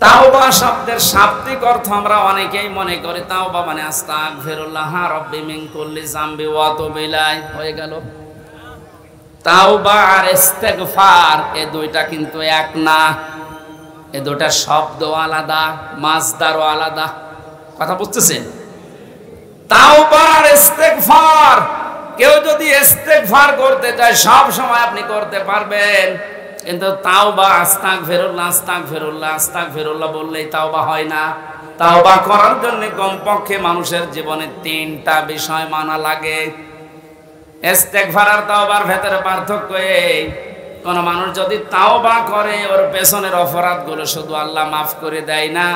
তাওবা শব্দের শাব্দিক অর্থ আমরা অনেকেই মনে করি তাওবা মানে আস্তাগফিরুল্লাহ রাব্বি মিন কুল্লি যামবি ওয়া আতুবু ইলাইহি, হয়ে গেল। তাওবা আর ইস্তেগফার এই দুইটা কিন্তু এক না, এই দুইটা শব্দ আলাদা, মাসদারও আলাদা। কথা বুঝতেছেন? তাওবা আর ইস্তেগফার, কেউ যদি ইস্তেগফার করতে চায় সব সময় আপনি করতে পারবেন, কিন্তু তাওবা আস্তাগফিরুল্লাহ আস্তাগফিরুল্লাহ আস্তাগফিরুল্লাহ বললেই তাওবা হয় না। তাওবা করার জন্য কমপক্ষে মানুষের জীবনে তিনটা বিষয় মানা লাগে। ইস্তেগফার আর তাওবার ভেতরে পার্থক্য এই, কোন মানুষ যদি তাওবা করে ওর পেছনের অপরাধগুলো শুধু আল্লাহ মাফ করে দেয় না,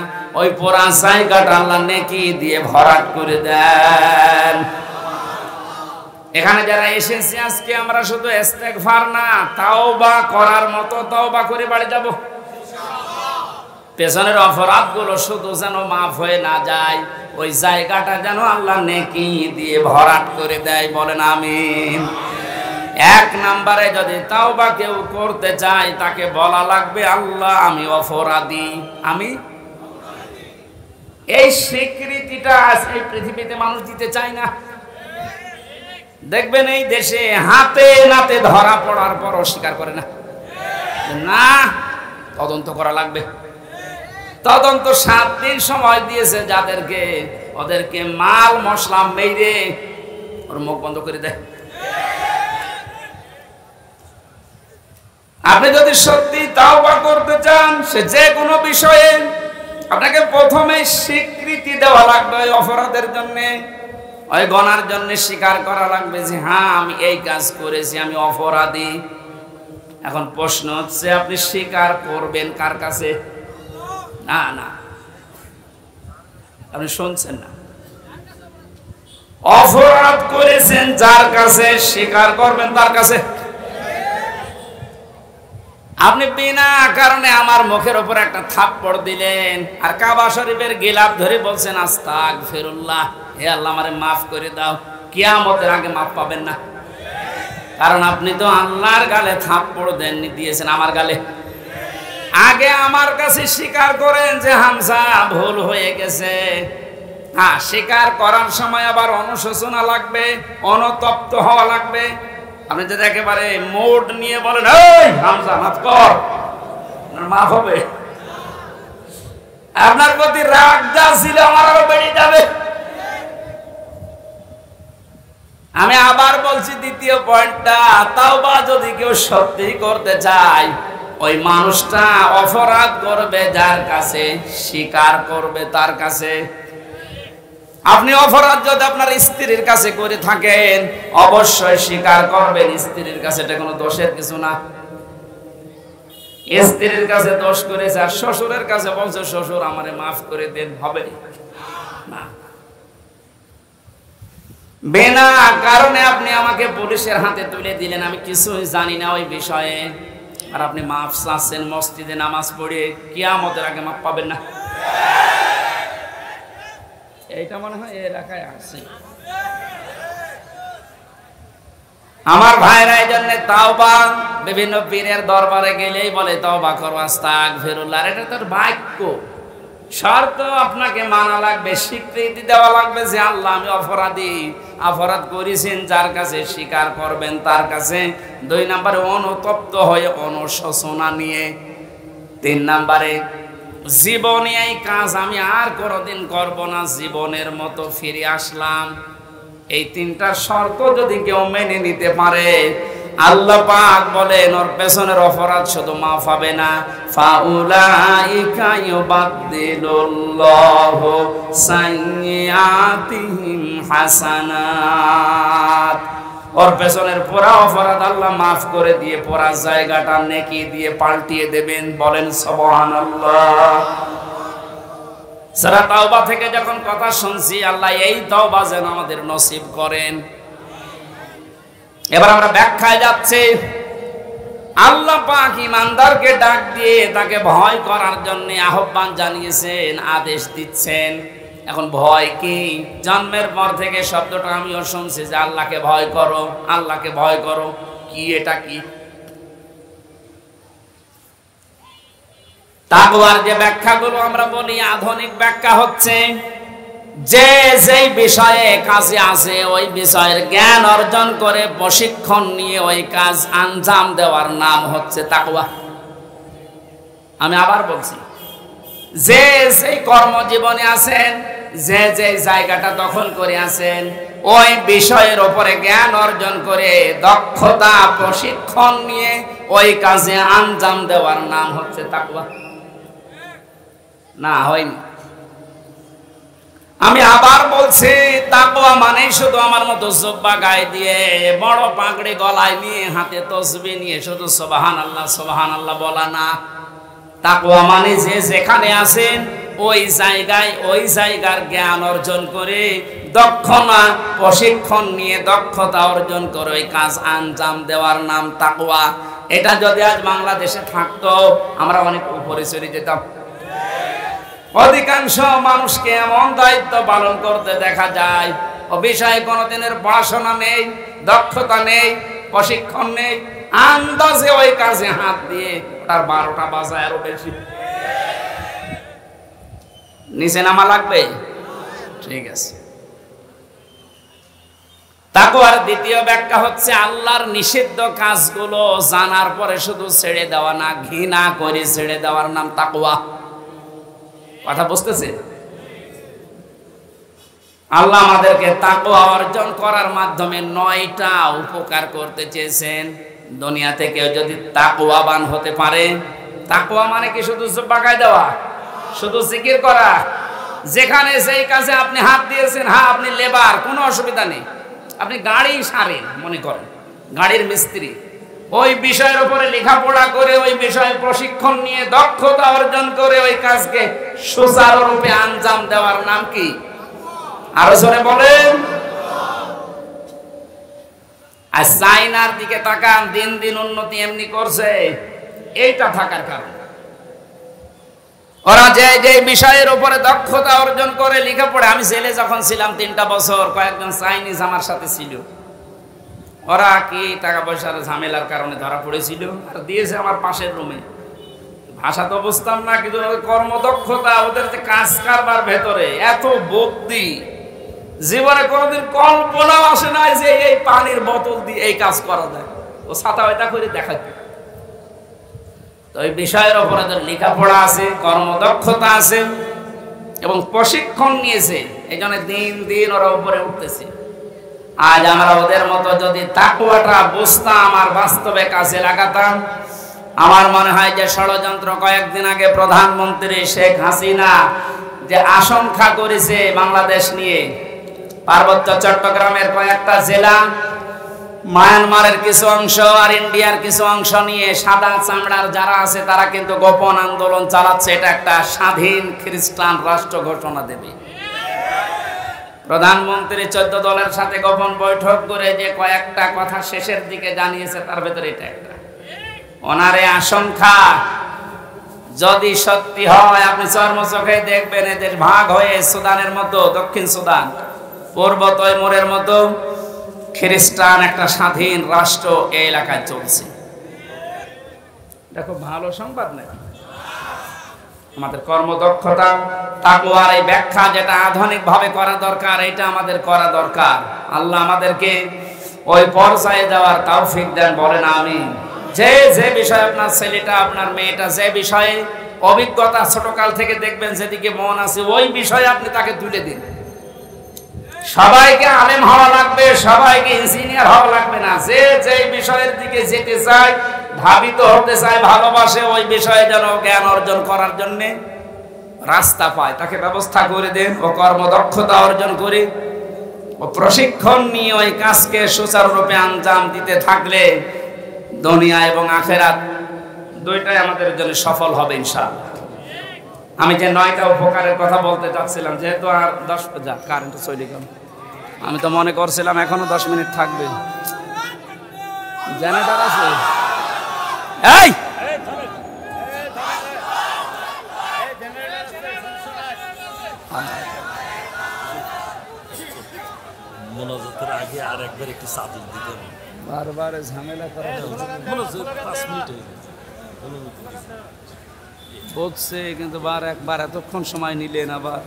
ওই পুরা জায়গাটা আল্লাহ নেকি দিয়ে ভরাট করে দেন। এখানে যারা এসেছি আজকে আমরা শুধু ইস্তেগফার না, তাওবা করার মতো তাওবা করে বাড়ি যাব। পেছনের অপরাধগুলো শুধু যেন মাফ হয়ে না যায়, ওই জায়গাটা যেন আল্লাহ নেকি দিয়ে ভরাট করে দেয়। বলেন আমিন। এক নম্বরে যদি তাওবা কেউ করতে চায় তাকে বলা লাগবে আল্লাহ আমি অপরাধী, আমি। এই স্বীকৃতিটা এই পৃথিবীতে মানুষ দিতে চায় না। দেখবেন এই দেশে হাতে নাতে ধরা পড়ার পর অস্বীকার করে না, না তদন্ত করা লাগবে। তদন্ত 7 দিন সময় দিয়েছে যাদেরকে, ওদেরকে মাল মশলা মেরে ওর মুখ বন্ধ করে দেয়। আপনি যদি সত্যি তাওবা করতে চান সে যে কোনো বিষয়ে, আপনাকে প্রথমে স্বীকৃতি দেওয়া লাগবে ওই অপরাধের জন্য, ওই গুনার জন্য স্বীকার করা লাগবে যে হ্যাঁ আমি এই কাজ করেছি, আমি অপরাধী। এখন প্রশ্ন হচ্ছে আপনি স্বীকার করবেন কার কাছে? না না, আপনি শুনছেন না। অপরাধ করেছেন যার কাছে, স্বীকার করবেন তার কাছে। আপনি বিনা কারণে আমার মুখের উপর একটা থাপ্পড় দিলেন আর কাবা শরীফের গিলাফ ধরে বলছেন আস্তাগফিরুল্লাহ, হে আল্লাহ আমারে মাফ করে দাও, কিয়ামতের আগে মাফ পাবেন না। কারণ আপনি তো আল্লাহর গালে থাপ্পড় দেননি, দিয়েছেন আমার গালে। আগে আমার কাছে স্বীকার করেন যে হামজা ভুল হয়ে গেছে। হ্যাঁ, স্বীকার করার সময় আবার অনুশোচনা লাগবে, অনুতপ্ত হওয়া লাগবে। আপনি যদি একেবারে মোড নিয়ে বলেন এই হামজা মাফ কর, মাফ হবে? আপনার প্রতি রাগ যা ছিল আমার আরো বেড়ে যাবে। আমি আবার বলছি দ্বিতীয় পয়েন্টটা, তাওবা যদি কেউ সত্যি করতে চায় ওই মানুষটা অপরাধ করবে যার কাছে, স্বীকার করবে তার কাছে। আপনি অপরাধ যদি আপনার স্ত্রীর কাছে করে থাকেন অবশ্যই স্বীকার করবেন স্ত্রীর কাছে, এটা কোনো দোষের কিছু না। স্ত্রীর কাছে দোষ করেছে আর শ্বশুরের কাছে বলছে শ্বশুর আমারে মাফ করে দেন, হবে না। বিনা কারণে আপনি আমাকে পুলিশের হাতে তুলে দিলেন, আমি কিছুই জানি না ওই বিষয়ে, আর আপনি মাফ চাচ্ছেন মসজিদে নামাজ পড়ে, কিয়ামতের আগে মাফ পাবেন না। এইটা মনে হয় এই এলাকায় আছে। আমার ভাইরা এই জন্য তাওবা বিভিন্ন পীরের দরবারে গেলেই বলে তাওবা করো আস্তাগফিরুল্লাহ, এটা তোর বাক্য। শর্ত আপনাকে মানা লাগবে, স্বীকৃতি দেওয়া লাগবে যে আল্লাহ আমি অপরাধী, অপরাধ করেছেন যার কাছে, স্বীকার করবেন তার কাছে। 2 নম্বরে অনুতপ্ত হয়ে অনুশোচনা নিয়ে। 3 নম্বরে জীবনে এই কাজ আমি আর কোনোদিন করব না, জীবনের মতো ফিরে আসলাম। এই 3টা শর্ত যদি কেউ মেনে নিতে পারে আল্লাহ পাক বলেন ওর পেছনের অপরাধ শুধু মাফ হবে না, ফাউলাইকা ইউবাদদিলুল্লাহু সাইয়্যাতিহিম হাসানাত। ওর পেছনের পুরা অপরাধ আল্লাহ মাফ করে দিয়ে পুরা জায়গাটা নেকি দিয়ে পাল্টিয়ে দেবেন। বলেন সুবহানাল্লাহ। সূরা তাওবা থেকে যখন কথা শুনছি আল্লাহ এই তাওবা যেন আমাদের নসিব করেন। এবার আমরা ব্যাখ্যায় যাচ্ছি। আল্লাহ পাক ঈমানদারকে ডাক দিয়ে তাকে ভয় করার জন্য আহ্বান জানিয়েছেন, আদেশ দিচ্ছেন। এখন ভয় কি? জন্মের পর থেকে শব্দটা আমিও শুনছি যে আল্লাহকে ভয় করো, আল্লাহকে ভয় করো। কি এটা কি? তাকওয়ার যে ব্যাখ্যাগুলো আমরা বলি, আধুনিক ব্যাখ্যা হচ্ছে যে যেই বিষয়ে কাজে আছে ওই বিষয়ের জ্ঞান অর্জন করে প্রশিক্ষণ নিয়ে ওই কাজ আঞ্জাম দেওয়ার নাম হচ্ছে তাকওয়া। আমি আবার বলছি, যে সেই কর্মজীবনে আছেন, যে যে জায়গাটা দখল করে আছেন, ওই বিষয়ের উপরে জ্ঞান অর্জন করে দক্ষতা প্রশিক্ষণ নিয়ে ওই কাজে আঞ্জাম দেওয়ার নাম হচ্ছে তাকওয়া। না হয়নি? আমি আবার বলছি, তাকওয়া মানে শুধু আমার মতো জুব্বা গায়ে দিয়ে বড় পাগড়ি গলায় নিয়ে হাতে তসবিহ নিয়ে শুধু সুবহানাল্লাহ সুবহানাল্লাহ বলা না। তাকওয়া মানে যে যেখানে আছেন ওই জায়গায় ওই জায়গার জ্ঞান অর্জন করে দক্ষতা প্রশিক্ষণ নিয়ে দক্ষতা অর্জন করে ওই কাজ আঞ্জাম দেওয়ার নাম তাকওয়া। এটা যদি আজ বাংলাদেশে থাকতো আমরা অনেক উপরে চলে যেতাম। অধিকাংশ মানুষকে এমন দায়িত্ব পালন করতে দেখা যায় ও বিষয়ে কোনোদিনের পড়াশোনা নেই, দক্ষতা নেই, প্রশিক্ষণ নেই, আন্দাজে ওই কাজে হাত দিয়ে তার 12টা বাজায় আরো বেশি। নিচে নামা লাগবে? ঠিক আছে। তাকওয়ার দ্বিতীয় ব্যাখ্যা হচ্ছে আল্লাহর নিষিদ্ধ কাজগুলো জানার পরে শুধু ছেড়ে দেওয়া না, ঘৃণা করে ছেড়ে দেওয়ার নাম তাকওয়া। কথা বুঝতেছে? আল্লাহ আমাদেরকে তাকওয়া অর্জন করার মাধ্যমে 9টা উপকার করতে চেয়েছেন। দুনিয়াতে কেউ যদি তাকওয়াবান হতে পারে, তাকওয়া মানে কি শুধু জুব্বা গায়ে দেওয়া, শুধু জিকির করা? যেখানে সেই কাজে আপনি হাত দিয়েছেন, হ্যাঁ আপনি লেবার, কোনো অসুবিধা নেই, আপনি গাড়ি সারেন, মনে করেন গাড়ির মিস্ত্রি, ওই বিষয়ের উপরে লেখাপড়া করে ওই বিষয়ে প্রশিক্ষণ নিয়ে দক্ষতা অর্জন করে ওই কাজকে সুচারুরূপে আঞ্জাম দেওয়ার নাম কি? আরো জোরে বলেন। আর চাইনার দিকে তাকান, দিন দিন উন্নতি এমনি করছে, এইটা থাকার কারণে ওরা যে যে বিষয়ের উপরে দক্ষতা অর্জন করে লেখাপড়া। আমি জেলে যখন ছিলাম 3টা বছর, কয়েকজন চাইনিজ আমার সাথে ছিল। ওরা কি টাকা পয়সার ঝামেলার কারণে ধরা পড়েছিল আর দিয়েছে আমার পাশের রুমে। ভাষা তো বুঝতাম না, কিন্তু কর্মদক্ষতা, ওদের যে কাজ কারবার ভেতরে এত বুদ্ধি, জীবনে কোনোদিন কল্পনাও আসে না যে এই পানির বোতল দিয়ে এই কাজ করা যায়। ও ছাতা ওইটা করে দেখাচ্ছে। তো এই বিষয়ের উপরে লেখাপড়া আছে, কর্মদক্ষতা আছে এবং প্রশিক্ষণ নিয়েছে, এই জন্য দিন দিন ওরা উপরে উঠতেছে। আজ আমরা ওদের মতো যদি তাকওয়াটা বুঝতাম আর বাস্তবে কাজে লাগাতাম, আমার মনে হয় যে ষড়যন্ত্র কয়েকদিন আগে প্রধানমন্ত্রী শেখ হাসিনা যে আশঙ্কা করেছে বাংলাদেশ নিয়ে, পার্বত্য চট্টগ্রামের কয়েকটা জেলা, মায়ানমারের কিছু অংশ আর ইন্ডিয়ার কিছু অংশ নিয়ে সাদা চামড়ার যারা আছে তারা কিন্তু গোপন আন্দোলন চালাচ্ছে। এটা একটা স্বাধীন খ্রিস্টান রাষ্ট্র ঘোষণা দেবে। প্রধানমন্ত্রী 14 দলের সাথে গোপন বৈঠক করে যে কয়েকটা কথা শেষের দিকে জানিয়েছে, তার ভেতরে এটা একটা। ওনারে আশঙ্কা যদি সত্যি হয়, আপনি চর্মচোখে দেখবেন এদের ভাগ হয়ে সুদানের মতো, দক্ষিণ সুদান, পূর্ব তৈমুরের মতো খ্রিস্টান একটা স্বাধীন রাষ্ট্র এই এলাকায় চলছে। এটা খুব ভালো সংবাদ না? আমাদের কর্মদক্ষতা, তাকওয়ার এই ব্যাখ্যা যেটা আধুনিক ভাবে করা দরকার, এটা আমাদের করা দরকার। আল্লাহ আমাদেরকে ওই পর্যায়ে যাওয়ার তৌফিক দেন, বলেন আমিন। যে যে বিষয়ে আপনার ছেলেটা, আপনার মেয়েটা যে বিষয়ে অভিজ্ঞতা ছোটকাল থেকে দেখবেন যেদিকে মন আছে, ওই বিষয়ে আপনি তাকে তুলে দিন। সবাইকে আলেম হওয়া লাগবে, সবাইকে ইঞ্জিনিয়ার হওয়া লাগবে না। যে যে বিষয়ের দিকে যেতে চায়, ধাবিত হতে চায়, ভালোবাসে, ওই বিষয়ে যেন জ্ঞান অর্জন করার জন্য রাস্তা পায়, তাকে ব্যবস্থা করে দেন। ও কর্মদক্ষতা অর্জন করে ও প্রশিক্ষণ নিয়ে ওই কাজকে সুচারুরূপে আঞ্জাম দিতে থাকলে দুনিয়া এবং আখেরাত দুইটাই আমাদের জন্য সফল হবে ইনশাআল্লাহ। আমি যে 9টা উপকারের কথা বলতে চাচ্ছিলাম, যেহেতু আর 10 কারেন্ট চলে গেল, আমি তো মনে করছিলাম এখনো 10 মিনিট থাকবে। জেনারেটর আছে? এই মোনাজাতের আগে আর একবার একটু চাদর দিতে হবে, বারবার ঝামেলা করা। 5 মিনিট হয়ে গেছে। বলছে কিন্তু একবার এতক্ষণ সময় নিলেন আবার।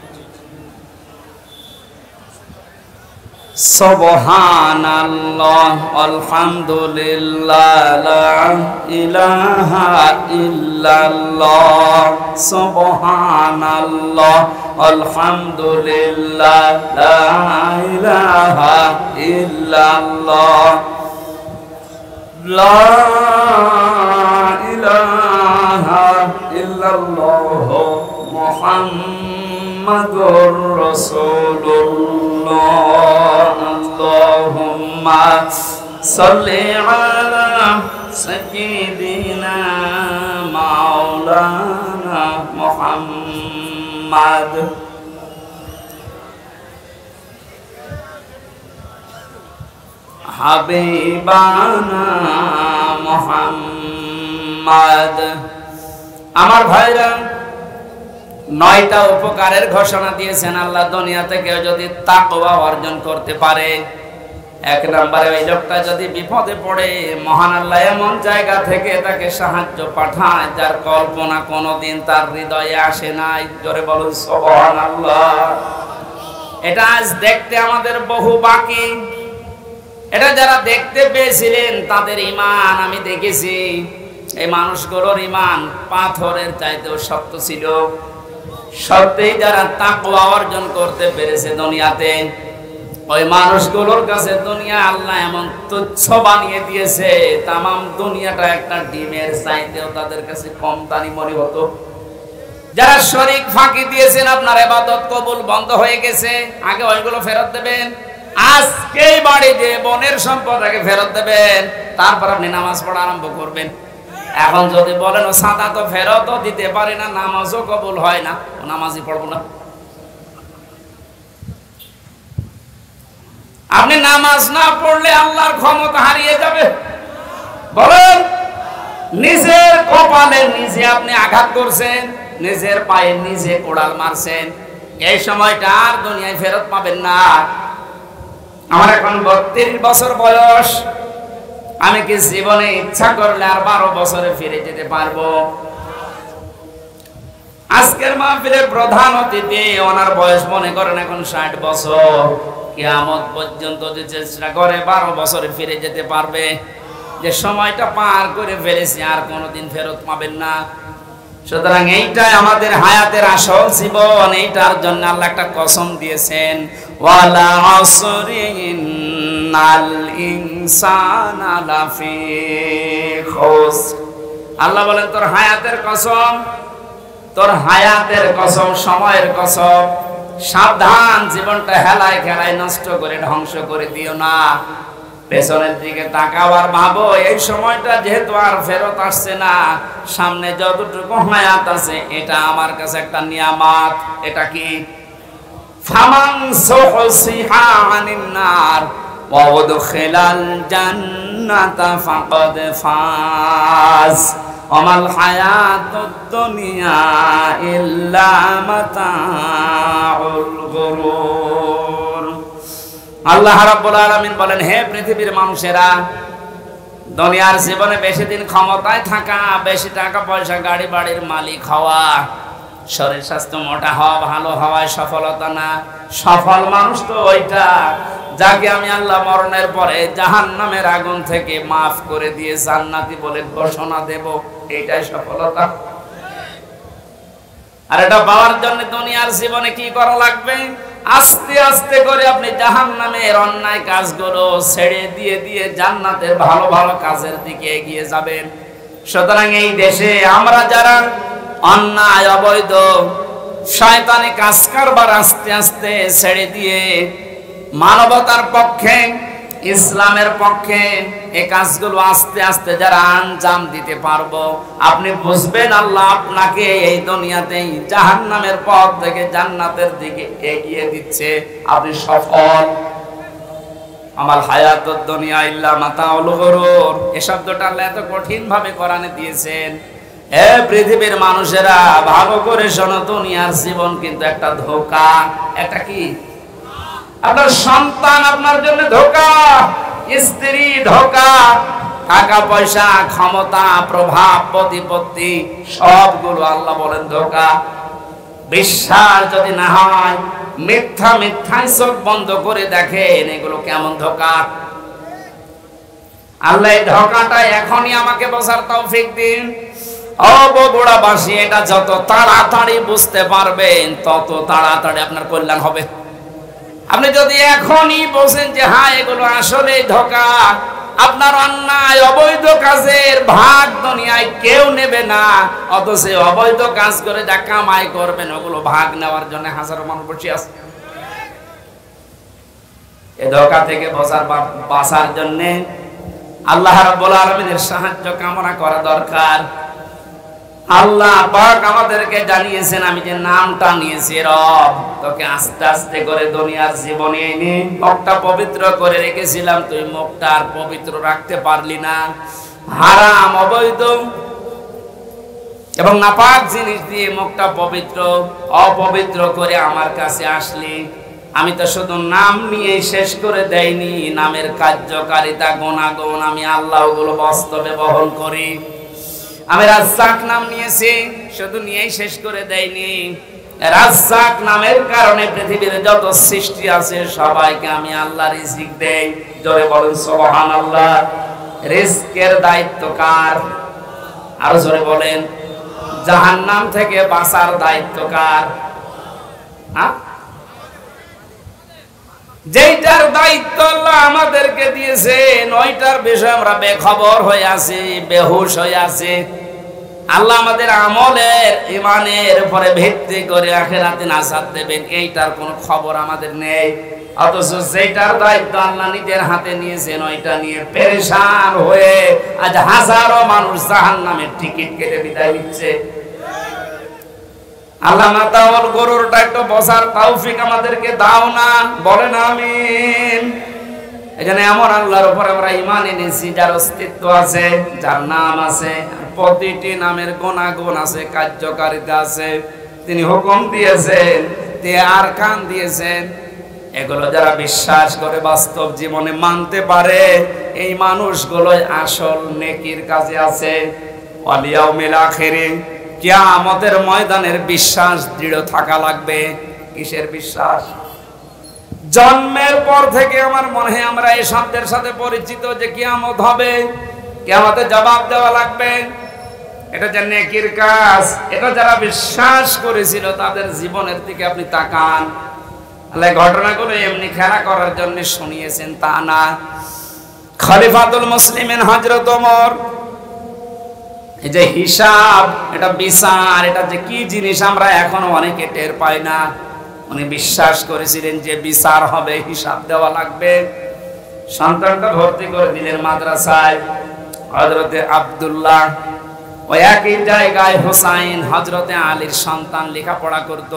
সুবহানাল্লাহ আলহামদুলিল্লাহ লা ইলাহা ইল্লাল্লাহ সুবহানাল্লাহ আলহামদুলিল্লাহ লা ইলাহা ইল্লাল্লাহ লা ইলাহা ইল্লাল্লাহ মুহাম্মাদুর রাসূলুল্লাহ। আল্লাহুম্মা সাল্লি আলা সাইয়্যিদিনা মাওলানা মুহাম্মাদ। হাবিবানা মুহাম্মাদ। আমার ভাইরা, 9টা উপকারের ঘোষণা দিয়েছেন আল্লাহ। দুনিয়াতে কেউ যদি তাকওয়া অর্জন করতে পারে, 1 নম্বরে ওই লোকটা যদি বিপদে পড়ে, মহান আল্লাহ এমন জায়গা থেকে তাকে সাহায্য পাঠায় যার কল্পনা কোনোদিন তার হৃদয়ে আসে নাই। জোরে বলুন সুবহানাল্লাহ। এটা আজ দেখতে আমাদের বহু বাকি। এটা যারা দেখতে পেয়েছিলেন তাদের ঈমান আমি দেখেছি। এই মানুষগুলোর ঈমান পাথরের চাইতেও শক্ত ছিল। সত্যিই যারা তাকওয়া অর্জন করতে পেরেছে দুনিয়াতে, ওই মানুষগুলোর কাছে দুনিয়া আল্লাহ এমন তুচ্ছ বানিয়ে দিয়েছে, তামাম দুনিয়াটা একটা ডিমের চাইতেও তাদের কাছে কম দামি মনে হতো। যারা শরীক ফাঁকি দিয়েছেন, আপনার ইবাদত কবুল বন্ধ হয়ে গেছে, আগে ওইগুলো ফেরত দেবেন। আজকেই বাড়ি দিয়ে বনের সম্পদ আগে ফেরত দেবেন, তারপর আপনি নামাজ পড়া আরম্ভ করবেন। এখন যদি বলেন ও সাদা তো ফেরতও দিতে পারি না, নামাজও কবুল হয় না, ও নামাজই পড়বো না। আপনি নামাজ না পড়লে আল্লাহর ক্ষমতা হারিয়ে যাবে। বলেন, নিজের কপালে নিজে আপনি আঘাত করছেন, নিজের পায়ে নিজে কোড়াল মারছেন। এই সময়টা আর দুনিয়ায় ফেরত পাবেন না। আমার এখন 32 বছর বয়স। আমি কি জীবনে ইচ্ছা করলে আর 12 বছরে ফিরে যেতে পারবো? আজকের মাহফিলের প্রধান অতিথি, ওনার বয়স মনে করেন এখন 60 বছর। কিয়ামত পর্যন্ত যে চেষ্টা করে 12 বছরে ফিরে যেতে পারবে। যে সময়টা পার করে ফেলেছি আর কোনোদিন ফেরত পাবেন না। সুতরাং এইটাই আমাদের হায়াতের আসল জীবন। এইটার জন্য আল্লাহ একটা কসম দিয়েছেন, ওয়ালা আসরি ইন্নাল ইনসানা লাফি খুসর। আল্লাহ বলেন, তোর হায়াতের কসম, তোর হায়াতের কসম, সময়ের কসম, সাবধান, জীবনটা হেলায় খেলায় নষ্ট করে ধ্বংস করে দিও না। পেছনের দিকে তাকাও আর ভাবো, এই সময়টা যেহেতু আর ফেরত আসছে না, সামনে যতটুকু হায়াত আছে এটা আমার কাছে একটা নিয়ামত। এটা কি? ফামান সুহসিহা আনিন নার ওয়া উদখিলাল জান্নাতা ফাকাদ ফাজ ওমাল হায়াতুদ দুনিয়া ইল্লা মাতাউল গুরুর। আল্লাহ রাব্বুল আলামিন বলেন, হে পৃথিবীর মানুষেরা, দুনিয়ার জীবনে বেশি দিন ক্ষমতায় থাকা, বেশি টাকা পয়সা গাড়ি বাড়ির মালিক হওয়া, শরীর স্বাস্থ্য মোটা হওয়া, ভালো হওয়ায় সফলতা না। সফল মানুষ তো ওইটা যাকে আমি আল্লাহ মরণের পরে জাহান্নামের আগুন থেকে মাফ করে দিয়ে জান্নাতি বলে ঘোষণা দেব, এটাই সফলতা। আর এটা পাওয়ার জন্য দুনিয়ার জীবনে কি করা লাগবে? আস্তে আস্তে করে আপনি জাহান্নামের অন্যায় কাজগুলো ছেড়ে দিয়ে দিয়ে জান্নাতের ভালো ভালো কাজের দিকে এগিয়ে যাবেন। সুতরাং এই দেশে আমরা যারা অন্যায়, অবৈধ, শয়তানি কাজ কারবার আস্তে আস্তে ছেড়ে দিয়ে মানবতার পক্ষে, ইসলামের পক্ষে এই কাজগুলো আস্তে আস্তে যারা আঞ্জাম দিতে পারবো, আপনি বুঝবেন আল্লাহ আপনাকে এই দুনিয়াতেই জাহান্নামের পথ থেকে জান্নাতের দিকে এগিয়ে দিচ্ছে। আপনি সফল। আমার হায়াতুদ দুনিয়া ইল্লা মাতাউল গুরুর, এই শব্দটা আল্লাহ এত কঠিন ভাবে কোরআনে দিয়েছেন। হে পৃথিবীর মানুষেরা, ভালো করে শোনো, দুনিয়ার জীবন কিন্তু একটা ধোঁকা। একটা কি? আপনার সন্তান আপনার জন্য ধোঁকা, স্ত্রী ধোঁকা, টাকা পয়সা, ক্ষমতা, প্রভাব, প্রতিপত্তি সবগুলো আল্লাহ বলেন ধোঁকা। বিশ্বাস যদি না হয়, মিথ্যায় চোখ বন্ধ করে দেখেন এগুলো কেমন ধোঁকা। আল্লাহ এই ধোঁকাটা এখনই আমাকে বোঝার তৌফিক দিন। ও বগুড়াবাসী, এটা যত তাড়াতাড়ি বুঝতে পারবেন তত তাড়াতাড়ি আপনার কল্যাণ হবে। আপনি যদি এখনই বোঝেন যে হ্যাঁ এগুলো আসলে ধোঁকা, আপনার অন্যায় অবৈধ কাজের ভাগ দুনিয়ায় কেউ নেবে না, অথচ অবৈধ কাজ করে যা কামাই করবেন ওগুলো ভাগ নেওয়ার জন্য হাজারো মানুষ বসে আছে। এই ধোঁকা থেকে বাঁচার জন্য আল্লাহ রাব্বুল আলামিনের সাহায্য কামনা করা দরকার। আল্লাহ পাক আমাদেরকে জানিয়েছেন, আমি যে নামটা নিয়েছি রব, তোকে আস্তে আস্তে করে দুনিয়ার জীবনে এনে মুখটা পবিত্র করে রেখেছিলাম, তুই মুখটা আর পবিত্র রাখতে পারলি না। হারাম, অবৈধ এবং নাপাক জিনিস দিয়ে মুখটা অপবিত্র করে আমার কাছে আসলি। আমি তো শুধু নাম নিয়ে শেষ করে দেইনি, নামের কার্যকারিতা গুণাগুণ আমি আল্লাহ ওগুলো বাস্তবে বহন করি। আমি রাজ্জাক নাম নিয়েছি, শুধু নিয়েই শেষ করে দেইনি। রাজ্জাক নামের কারণে পৃথিবীর যত সৃষ্টি আছে সবাইকে আমি আল্লাহ রিজিক দেই। জোরে বলেন সুবহানাল্লাহ। রিজকের দায়িত্ব কার? আরো জোরে বলেন। জাহান্নাম থেকে বাঁচার দায়িত্ব কার? যেইটার দায়িত্ব আল্লাহ আমাদেরকে দিয়েছেন ওইটার বিষয়ে আমরা বেখবর হয়ে আছি, বেহুশ হয়ে আছি। আল্লাহ আমাদের আমলের, ইমানের উপরে ভিত্তি করে আখিরাতে নাজাত দেবেন, এইটার কোনো খবর আমাদের নেই। অথচ যেটার দায়িত্ব আল্লাহ নিজের হাতে নিয়েছেন ওইটা নিয়ে পেরেশান হয়ে আজ হাজারো মানুষ জাহান্নামের টিকিট কেটে বিদায় নিচ্ছে। আল্লাহ মাতাওয়াল গরুরটা একটু বসার তৌফিক আমাদেরকে দাও না, বলেন আমিন। এখানে এমন আল্লাহর উপর আমরা ঈমান এনেছি যার অস্তিত্ব আছে, যার নাম আছে, প্রতিটি নামের গুণাগুণ আছে, কার্যকারিতা আছে। তিনি হুকুম দিয়েছেন, তিনি আরকান দিয়েছেন। এগুলো যারা বিশ্বাস করে বাস্তব জীবনে মানতে পারে এই মানুষগুলোই আসল নেকির কাজে আছে। ওয়াল ইয়াউমিল আখিরে, কিয়ামতের ময়দানের বিশ্বাস দৃঢ় থাকা লাগবে। কিসের বিশ্বাস? জন্মের পর থেকে আমার মনে হয় আমরা এই শব্দের সাথে পরিচিত যে কিয়ামত হবে, কিয়ামতে জবাব দেওয়া লাগবে। এটা যে নেকির কাজ, এটা যারা বিশ্বাস করেছিল তাদের জীবনের দিকে আপনি তাকান। আল্লাহ ঘটনাগুলো এমনি খেলা করার জন্য শুনিয়েছেন তা না। খলিফাতুল মুসলিমিন হযরত ওমর, এই যে হিসাব, এটা বিচার, এটা যে কি জিনিস আমরা এখনো অনেকে টের পাই না। উনি বিশ্বাস করেছিলেন যে বিচার হবে, হিসাব দেওয়া লাগবে। সন্তানটা ভর্তি করে দিলেন মাদ্রাসায়। হযরতে আব্দুল্লাহ, ওই একই জায়গায় হোসাইন হযরতে আলীর সন্তান লেখাপড়া করত।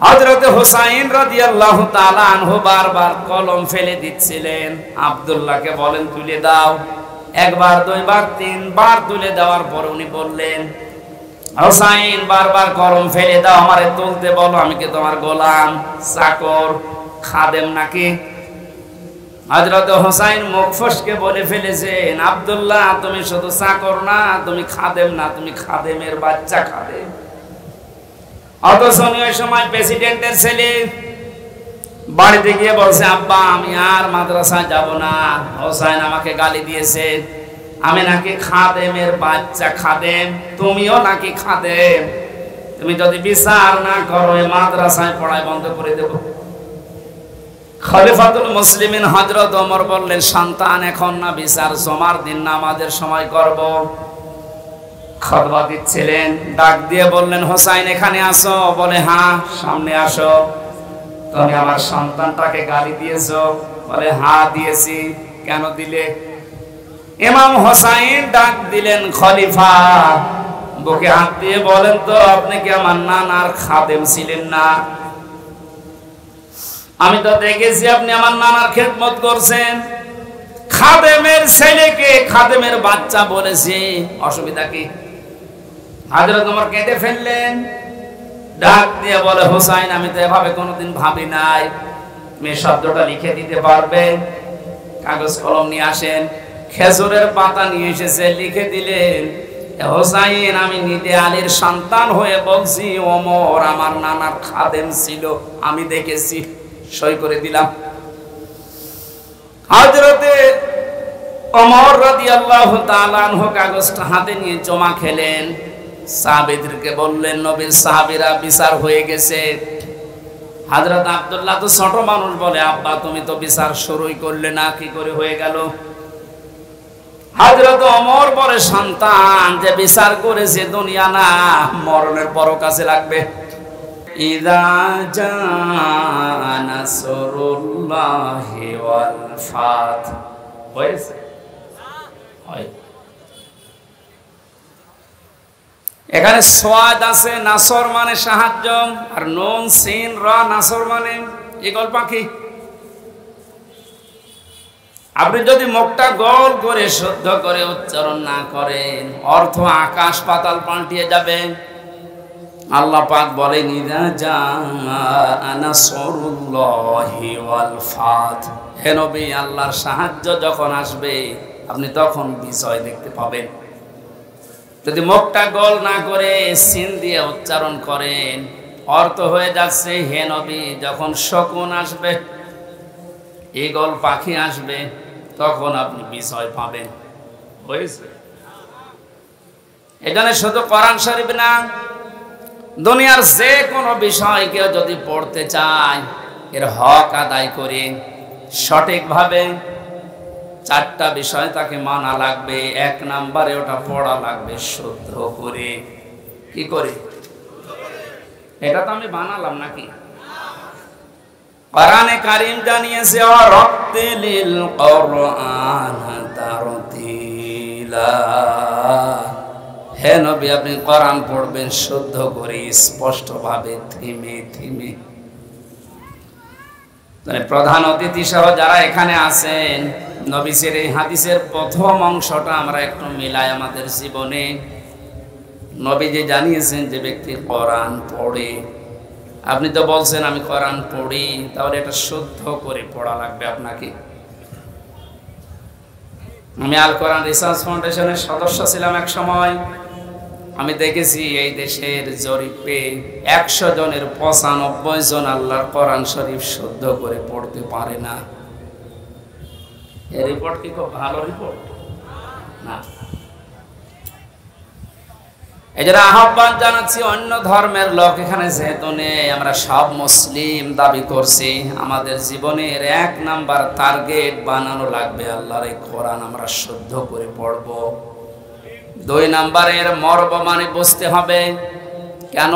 হযরতে হোসাইন রাদিয়াল্লাহু তাআলা আনহু বারবার কলম ফেলে দিচ্ছিলেন। আব্দুল্লাহকে বলেন তুলে দাও। একবার, দুইবার, তিনবার তুলে দেওয়ার পর উনি বললেন, হোসাইন বারবার কলম ফেলে দাও, আমারে তুলতে বলো, আমি কি তোমার গোলাম, চাকর, খাদেম নাকি? হযরত হোসাইন মুখ ফসকে বলে ফেলেছেন, আব্দুল্লাহ তুমি শুধু চাকর না, তুমি খাদেম না, তুমি খাদেমের বাচ্চা খাদেম। অথচ ওই সময় প্রেসিডেন্টের ছেলে বাড়িতে গিয়ে বলছে, আব্বা আমি আর মাদ্রাসায় যাব না, হোসাইন আমাকে গালি দিয়েছে, আমি নাকি খাদেমের বাচ্চা খাদেম, তুমিও নাকি খাদেম, তুমি যদি বিচার না করো এই মাদ্রাসায় পড়াই বন্ধ করে দেব। খলিফাতুল মুসলিমিন হযরত ওমর বললেন, সন্তান এখন না, বিচার জমার দিন নামাজের সময় করব। খুতবা দিচ্ছিলেন, ডাক দিয়ে বললেন, হোসাইন এখানে আসো। বলে হ্যাঁ, সামনে আসো। তুমি আমার সন্তানটাকে গালি দিয়েছো? বলে হ্যাঁ দিয়েছি। কেন দিলে? ইমাম হোসাইন ডাক দিলেন, খলিফা বুকে হাত দিয়ে বলেন তো, আপনি কি আমার নানার খাদেম ছিলেন না? আমি তো দেখেছি আপনি আমার নানার খেদমত করছেন। খাদেমের ছেলেকে খাদেমের বাচ্চা বলেছে, অসুবিধা কি? হযরত ওমর কেঁদে ফেললেন। ডাক দিয়ে বলে, হোসাইন আমি তো এভাবে কোনোদিন ভাবি নাই, তুমি শব্দটা লিখে দিতে পারবে? কাগজ কলম নিয়ে আসেন। খেজুরের পাতা নিয়ে এসেছে, লিখে দিলেন, হোসাইন আমি নিদে আলীর সন্তান হয়ে বলছি, ওমর আমার নানার খাদেম ছিল, আমি দেখেছি, সই করে দিলাম। হযরতে ওমর রাদিয়াল্লাহু তাআলা আনহু কাগজটা হাতে নিয়ে জমা খেলেন, সাহাবীদেরকে বললেন, নবীর সাহাবীরা বিচার হয়ে গেছে। হযরত আব্দুল্লাহ তো ছোট মানুষ, বলে, আব্বা তুমি তো বিচার শুরুই করলে না, কি করে হয়ে গেল? হযরত ওমর বলে, সন্তান যে বিচার করেছে দুনিয়া না, মরণের পর কাছে লাগবে। ইযা জাআ নাসরুল্লাহি ওয়াল ফাত, হয়েছে হয়। এখানে সোয়াদ আছে, নাসর মানে সাহায্য, আর নুন সিন র নাসর মানে ঈগল পাখি। আপনি যদি মুখটা গোল করে শুদ্ধ করে উচ্চারণ না করেন, অর্থ আকাশ পাতাল পাল্টিয়ে যাবে। আল্লাহ পাক বলেন, ইযা জাআ নাসরুল্লাহি ওয়াল ফাত, হে নবী আল্লাহর সাহায্য যখন আসবে আপনি তখন বিজয় দেখতে পাবেন। যদি মুখটা গোল না করে সিন দিয়ে উচ্চারণ করেন, অর্থ হয়ে যাচ্ছে, হে নবী যখন শকুন আসবে, ঈগল পাখি আসবে, তখন আপনি বিজয় পাবেন। হয়েছে? এখানে শুধু কোরআন শরীফ না, দুনিয়ার যে কোনো বিষয় কেউ যদি পড়তে চায়, এর হক আদায় করে সঠিকভাবে, চারটা বিষয় তাকে মানা লাগবে। এক নম্বরে ওটা পড়া লাগবে শুদ্ধ করে। কি করে? এটা তো আমি বানালাম নাকি? কোরআনে কারীম জানিয়েছে, ওয়ারাত্তিলিল কোরআন তারতিলা, হে নবী আপনি কোরআন পড়বেন শুদ্ধ করে, স্পষ্টভাবে, থিমে থিমে। মানে প্রধান অতিথি সহ যারা এখানে আছেন, নবীর এই হাদিসের প্রথম অংশটা আমরা একটু মিলাই আমাদের জীবনে। নবী যে জানিয়েছেন, যে ব্যক্তি কোরআন পড়ে, আপনি তো বলছেন আমি কোরআন পড়ি, তাহলে এটা শুদ্ধ করে পড়া লাগবে আপনাকে। আমি আল কোরআন রিসার্চ ফাউন্ডেশনের সদস্য ছিলাম এক সময়। আমি দেখেছি এই দেশের জরিপে 100 জনের 95 জন আল্লাহর কোরআন শরীফ শুদ্ধ করে পড়তে পারে না। এই রিপোর্ট কি খুব ভালো রিপোর্ট না? এই জন্য আহ্বান জানাচ্ছি, অন্য ধর্মের লোক এখানে যেহেতু নেই, আমরা সব মুসলিম দাবি করছি, আমাদের জীবনের 1 নাম্বার টার্গেট বানানো লাগবে আল্লাহর এই কোরআন আমরা শুদ্ধ করে পড়ব। 2 নাম্বারের মর্ম মানে বুঝতে হবে। কেন?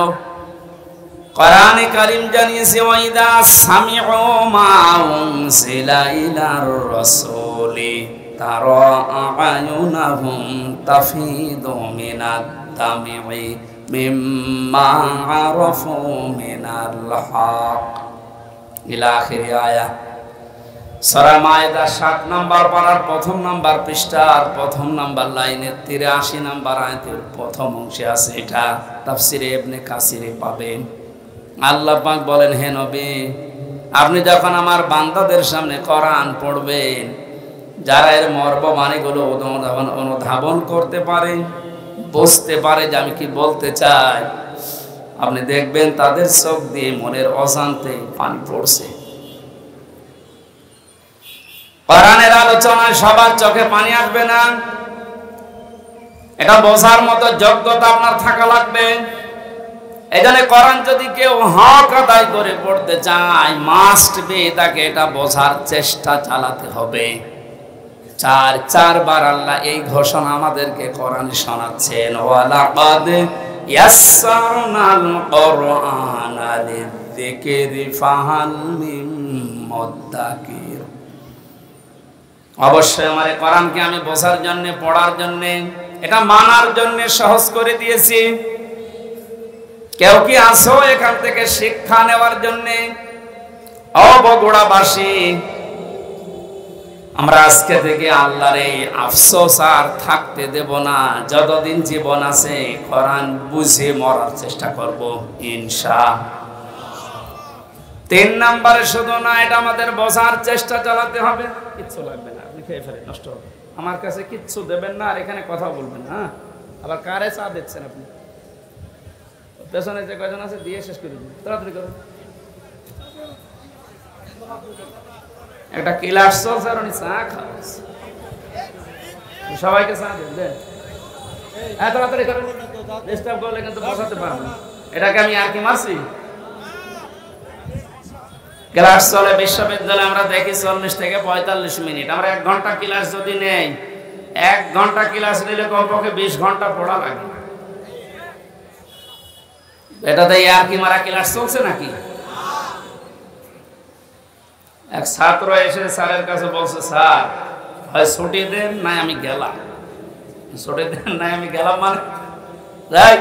কোরআনে কারীম জানিয়েছে, ওয়াইদা সামিউ মা উনজিলা ইলার রাসূলি তারা আয়ুনাহুম তাফিদু মিনাদ দামি মিম্মা আরাফু মিনাল হক, ইলা আখির আয়া। সূরা মায়েদা 7 নাম্বার পারার 1ম নাম্বার পৃষ্ঠার 1ম নাম্বার লাইনের 83 নাম্বার আয়াতের প্রথম অংশে আছে। এটা তাফসিরে ইবনে কাসিরে পাবেন। আল্লাহ পাক বলেন, হে নবী আপনি যখন আমার বান্দাদের সামনে কোরআন পড়বেন, যারা এর মর্ম মানেগুলো অনুধাবন করতে পারে, বুঝতে পারে যে আমি কি বলতে চাই, আপনি দেখবেন তাদের চোখ দিয়ে মনের অজান্তে পানি পড়ছে। কোরআনের আলোচনায় সবার চোখে পানি আসবে না, এটা বোঝার মতো যোগ্যতা আপনার থাকা লাগবে। এজন্য কোরআন যদি কেউ হক আদায় করে পড়তে চায়, মাস্ট বি তাকে এটা বোঝার চেষ্টা চালাতে হবে। 4বার আল্লাহ এই ঘোষণা আমাদেরকে কোরআনে শোনাচ্ছেন, ওয়ালাকাদ ইয়াসসারনাল কোরআনা লিযিকরি ফাহাল মিন মুদ্দাকির। অবশ্যই আমার এই কোরআনকে আমি বোঝার জন্য, পড়ার জন্য, এটা মানার জন্য সহজ করে দিয়েছি। কেউ কি আসো এখান থেকে শিক্ষা নেওয়ার জন্য? বগুড়াবাসী, আমরা আজকে থেকে আল্লাহর এই আফসোস আর থাকতে দেব না। যতদিন জীবন আছে কোরআন বুঝে মরার চেষ্টা করব ইনশাআল্লাহ। 3 নম্বরে শুধু না, এটা আমাদের বোঝার চেষ্টা চালাতে হবে। কিচ্ছু লাগবে না, আপনি খেয়ে ফেলে নষ্ট হবে। আমার কাছে কিচ্ছু দেবেন না আর এখানে কথা বলবেন। হ্যাঁ, আবার কারে চা দিচ্ছেন আপনি? পেছনে যে কয়জন আছে দিয়ে শেষ করে দিন, তাড়াতাড়ি করুন। একটা ক্লাস চলছে আর উনি চা খাওয়াচ্ছে। সবাইকে চা দেন, দেন। হ্যাঁ, তাড়াতাড়ি করেন, ডিস্টার্ব করলে কিন্তু বসাতে পারবেন। এটাকে আমি আর কি মারছি? ক্লাস চলে বিশ্ববিদ্যালয়ে, আমরা দেখি 40 থেকে 45 মিনিট। আমরা 1 ঘন্টা ক্লাস যদি নেই, 1 ঘন্টা ক্লাস নিলে কমপক্ষে 20 ঘন্টা পড়া লাগে। এটাতে আর কি মারা ক্লাস চলছে নাকি? এক ছাত্র এসে স্যারের কাছে বলছে, স্যার হয় ছুটি দেন নাই আমি গেলাম। ছুটি দেন নাই আমি গেলাম মানে যাই।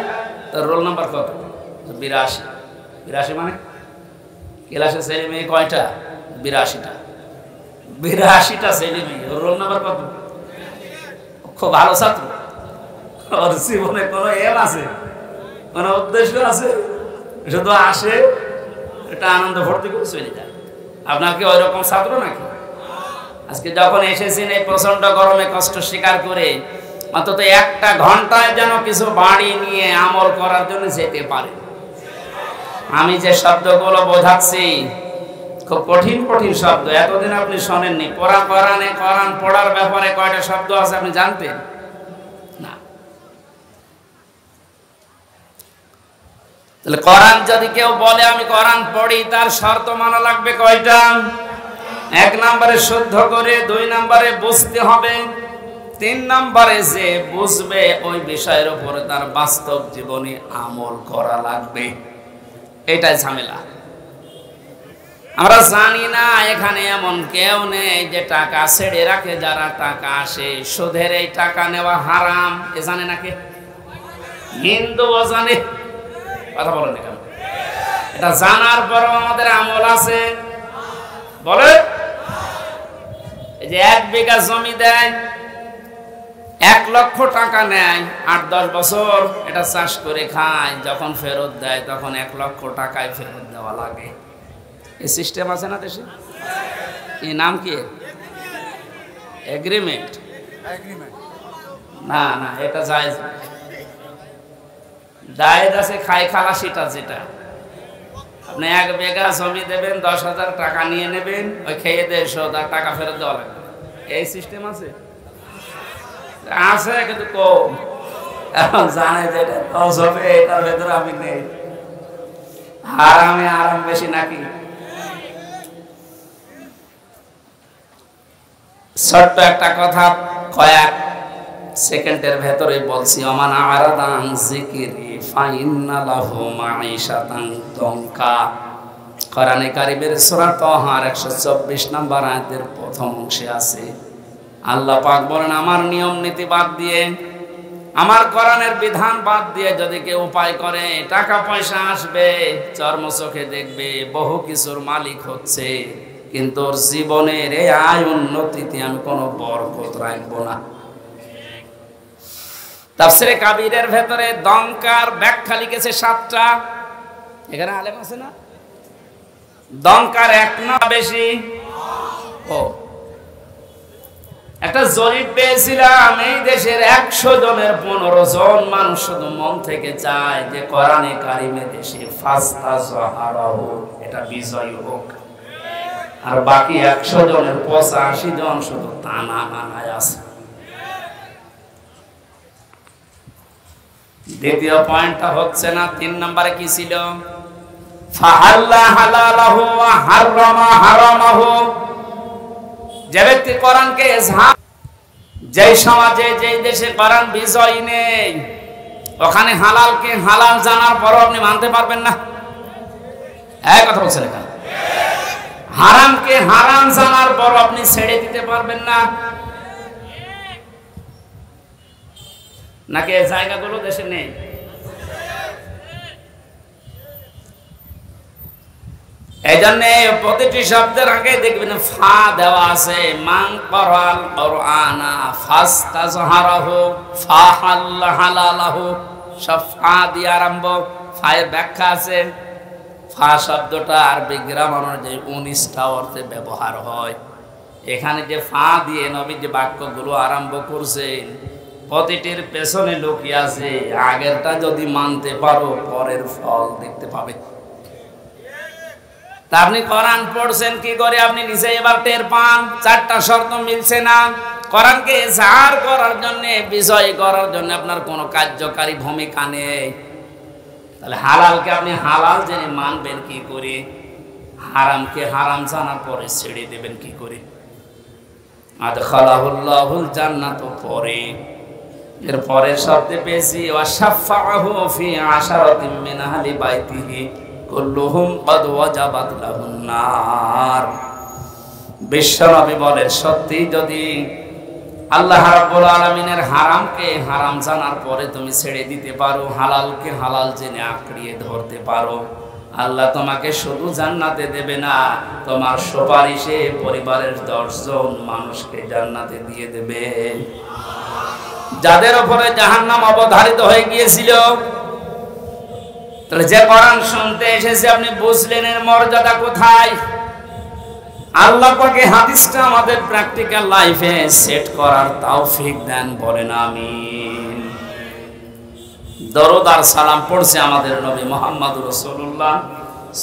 তোর রোল নাম্বার কত? 82। 82 মানে ক্লাসে ছেলে মেয়ে কয়টা? 82টা। 82টা ছেলে মেয়ে, ওর রোল নাম্বার কত? খুব ভালো ছাত্র, ওর জীবনে কোনো এম আছে, কোনো উদ্দেশ্য আছে? শুধু আসে, এটা আনন্দ ভর্তি করে চলে যায়। আপনার কি ওই রকম ছাত্র নাকি? আজকে যখন এসেছেন এই প্রচন্ড গরমে কষ্ট স্বীকার করে, অন্তত 1 ঘন্টায় যেন কিছু বাড়ি নিয়ে আমল করার জন্য যেতে পারে। আমি যে শব্দগুলো বোঝাচ্ছি খুব কঠিন কঠিন শব্দ, এতদিন আপনি শোনেননি। কোরআন পড়ার ব্যাপারে কয়টা শব্দ আছে আপনি জানতেন না? তাহলে কোরআন যদি কেউ বলে আমি কোরআন পড়ি, তার শর্ত মানা লাগবে কয়টা? 1 নম্বরে শুদ্ধ করে, 2 নম্বরে বুঝতে হবে, 3 নম্বরে যে বুঝবে ওই বিষয়ের উপরে তার বাস্তব জীবনে আমল করা লাগবে। এটাই ঝামেলা। আমরা জানি না এখানে এমন কেউ নেই যে টাকা ছেড়ে রাখে। যারা টাকা আসে সুদের, এই টাকা নেওয়া হারাম, এ জানে নাকি? হিন্দুও জানে, কথা বলেন কেন? এটা জানার পরও আমাদের আমল আছে। বলে এই যে 1 বিঘা জমি দেয়, 1 লক্ষ টাকা নেয়, 8-10 বছর এটা চাষ করে খায়, যখন ফেরত দেয় তখন 1 লক্ষ টাকায় ফেরত দেওয়া লাগে। এই সিস্টেম আছে না দেশে? এই নাম কি? এগ্রিমেন্ট। না না, এটা জায়েজ না। জায়েজ আছে খাই খালাসিটা, যেটা আপনি 1 বিঘা জমি দেবেন, 10,000 টাকা নিয়ে নেবেন, ওই খেয়ে দিয়ে 100,000 টাকা ফেরত দেওয়া লাগবে। এই সিস্টেম আছে? আছে কিন্তু কম। এখন জানে যে এটা লস হবে, এটার ভেতরে আমি নেই। আরাম বেশি নাকি? ছোট্ট একটা কথা কয়েক সেকেন্ডের ভেতরে বলছি। ওমান আরাদা আন যিকরি ফাইন্না লাহু মাঈশাতান দনকা। কোরআনে কারীমের সূরা তাহার 124 নম্বর আয়াতের প্রথম অংশে আছে, আল্লাহ পাক বলেন, আমার নিয়ম নীতি বাদ দিয়ে, আমার কোরআনের বিধান বাদ দিয়ে যদি কেউ উপায় করে, টাকা পয়সা আসবে, চর্ম চোখে দেখবে, বহু কিছুর মালিক হচ্ছে, কিন্তু ওর জীবনের এই আয় উন্নতিতে আমি কোনো বরকত রাখবো না। তাফসীরে কাবীরের ভেতরে দঙ্কার ব্যাখ্যা লিখেছে 7টা। এখানে আলেম আছে না? দঙ্কার 1 না বেশি? ও, একটা জরিপ পেয়েছিলাম, এই দেশের 100 জনের 15 জন মানুষ শুধু মন থেকে চায় যে কোরআনে কারিমে দেশে ফাস্তা জাহারাহু, এটা বিজয় হোক, আর বাকি 100 জনের 85 জন শুধু টানা নানায় আছে। দ্বিতীয় পয়েন্টটা হচ্ছে না। 3 নম্বরে কি ছিল? ফাহাল্লা হালালাহু ওয়া হারামা হারামাহু। যে ব্যক্তি কোরআনকে যেই সমাজে, যেই দেশে কোরআন বিজয় নেই, ওখানে হালালকে হালাল জানার পরও আপনি মানতে পারবেন না। এক কথা বলছেন এখানে। হারামকে হারাম জানার পরও আপনি ছেড়ে দিতে পারবেন না। নাকি এই জায়গাগুলো দেশে নেই? এই জন্য প্রতিটি শব্দের আগে দেখবেন ফা দেওয়া আছে। মান ক্বারাল কুরআনা ফাস্তাজহারাহু ফাহাল্লা হালালাহু, সব ফা দিয়ে আরম্ভ। ফায়ের ব্যাখ্যা আছে। ফা শব্দটা আরবি গ্রামার অনুযায়ী 19টা অর্থে ব্যবহার হয়। এখানে যে ফা দিয়ে নবী যে বাক্যগুলো আরম্ভ করছেন প্রতিটির পেছনে লুকিয়ে আছে আগেরটা যদি মানতে পারো পরের ফল দেখতে পাবে। তা আপনি কোরআন পড়ছেন কি করে আপনি নিজে এবার টের পান চারটা শর্ত মিলছে না। কোরআনকে জাহার করার জন্য বিজয় করার জন্য আপনার কোনো কার্যকারী ভূমিকা নেই। তাহলে হালালকে আপনি হালাল জেনে মানবেন কি করে, হারামকে হারাম জানার পরে ছেড়ে দেবেন কি করে? আদখালাহুল্লাহুল জান্নাত পরে, এর পরের শব্দে পেয়েছি ওয়াশাফাআহু ফি আশারাতিন মিন আহলি বাইতিহি কুল্লুহুম ক্বাদ ওয়াজাবাত লাহুন নার। বিশ্বনবী বলেন সত্যি যদি আল্লাহ রাব্বুল আলামিনের হারামকে হারাম জানার পরে তুমি ছেড়ে দিতে পারো, হালালকে হালাল জেনে আঁকড়িয়ে ধরতে পারো, আল্লাহ তোমাকে শুধু জান্নাতে দেবে না, তোমার সুপারিশে পরিবারের 10 জন মানুষকে জান্নাতে দিয়ে দেবে। যাদের উপরে জাহান্নাম অবধারিত হয়ে গিয়েছিল, তাহলে যে কোরআন শুনতে এসেছে আপনি বুঝলেন এর মর্যাদা কোথায়। আল্লাহ পাকে হাদিসটা আমাদের প্র্যাকটিক্যাল লাইফে সেট করার তৌফিক দেন, বলেন আমিন। দরুদ আর সালাম পড়ছে আমাদের নবী মুহাম্মদুর রাসূলুল্লাহ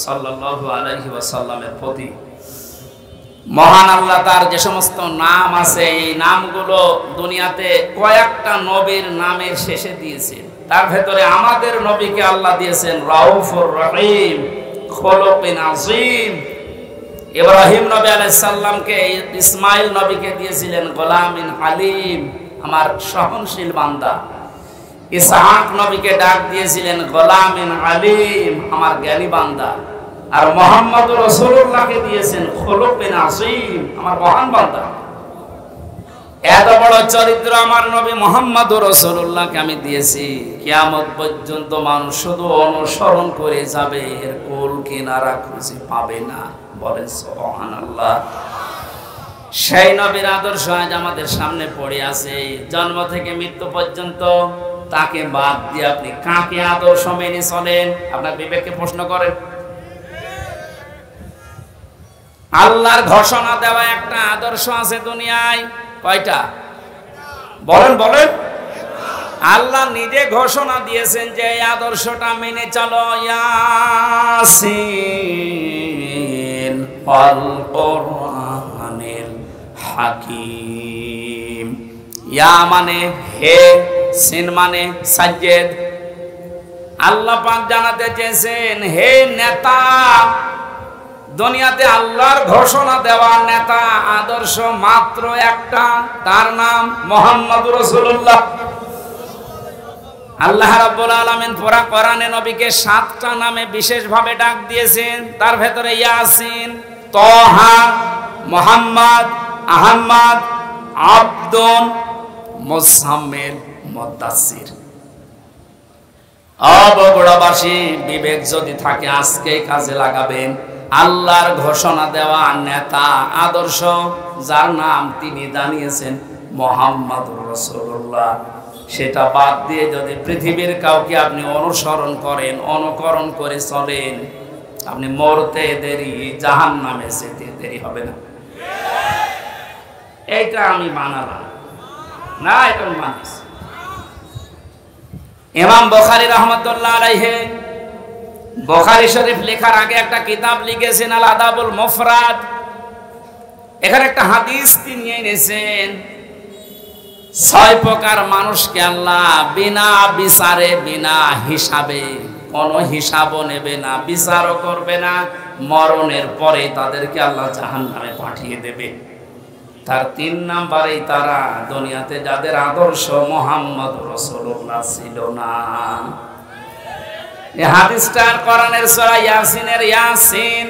সাল্লাল্লাহু আলাইহি ওয়াসাল্লামের প্রতি। মহান আল্লাহ তার যে সমস্ত নাম আছে এই নামগুলো দুনিয়াতে কয়েকটা নবীর নামের শেষে দিয়েছেন। তার ভেতরে আমাদের নবীকে আল্লাহ দিয়েছেন রাউফুর রহিম, খুলুকিন আযীম। ইব্রাহিম নবী আলাইহিস সালামকে ইসমাইল নবীকে দিয়েছিলেন গোলামিন হালিম, আমার সহনশীল বান্দা। ইসহাক নবীকে ডাক দিয়েছিলেন গোলামিন আলিম, আমার জ্ঞানী বান্দা। আর মুহাম্মদুর রাসূলুল্লাহকে দিয়েছেন খুলুকিন আযীম, আমার মহান বান্দা। এত বড় চরিত্র আমার নবী মুহাম্মদুর রাসূলুল্লাহকে আমি দিয়েছি, কিয়ামত পর্যন্ত মানুষ শুধু অনুসরণ করে যাবে, এর কুল কিনারা খুঁজে পাবে না, বলেন সুবহানাল্লাহ। সেই নবীর আদর্শ আজ আমাদের সামনে পড়ে আছে। জন্ম থেকে মৃত্যু পর্যন্ত তাকে বাদ দিয়ে আপনি কাকে আদর্শ মেনে চলেন? আপনার বিবেককে প্রশ্ন করেন। আল্লাহর ঘোষণা দেওয়া একটা আদর্শ আছে দুনিয়ায়, কয়টা? বলেন বলেন। আল্লাহ নিজে ঘোষণা দিয়েছেন যে এই আদর্শটা মেনে চলো। ইয়াসিন ওয়াল কুরআনিল হাকিম। ইয়া মানে হে, সিন মানে সাজ্জেদ। আল্লাহ পাক জানাতে চেয়েছেন হে নেতা, দুনিয়াতে আল্লাহর ঘোষণা দেওয়া নেতা আদর্শ মাত্র একটা, তার নাম মুহাম্মদুর রাসূলুল্লাহ। আল্লাহ রাব্বুল আলামিন পুরা কোরআনে নবীকে 7টা নামে বিশেষভাবে ডাক দিয়েছেন। তার ভেতরে ইয়াসিন, তাহা, মুহাম্মদ, আহমদ, আব্দুন, মুজাম্মিল, মুদাসসির। বগুড়াবাসী বিবেক যদি থাকে আজকে কাজে লাগাবেন। আল্লাহর ঘোষণা দেওয়া নেতা আদর্শ যার নাম তিনি জানিয়েছেন মুহাম্মদুর রাসূলুল্লাহ, সেটা বাদ দিয়ে যদি পৃথিবীর কাউকে আপনি অনুসরণ করেন, অনুকরণ করে চলেন, আপনি মরতে দেরি, জাহান্নামে যেতে দেরি হবে না। এইটা আমি মানালাম না, এটা আমি মানিস। ইমাম বুখারী রাহমাতুল্লাহ আলাইহি বুখারী শরীফ লেখার আগে একটা কিতাব লিখেছেন আল আদাবুল মুফরাদ। এখানে একটা হাদিস তিনি এনেছেন, 6 প্রকার মানুষকে আল্লাহ বিনা বিচারে, বিনা হিসাবে, কোনো হিসাবও নেবে না, বিচারও করবে না, মরণের পরে তাদেরকে আল্লাহ জাহান্নামে পাঠিয়ে দেবে। তার 3 নাম্বারেই তারা দুনিয়াতে যাদের আদর্শ মুহাম্মদ রাসূলুল্লাহ ছিল না। এই হাদিসটা কোরআনের সূরা ইয়াসিনের ইয়াসিন,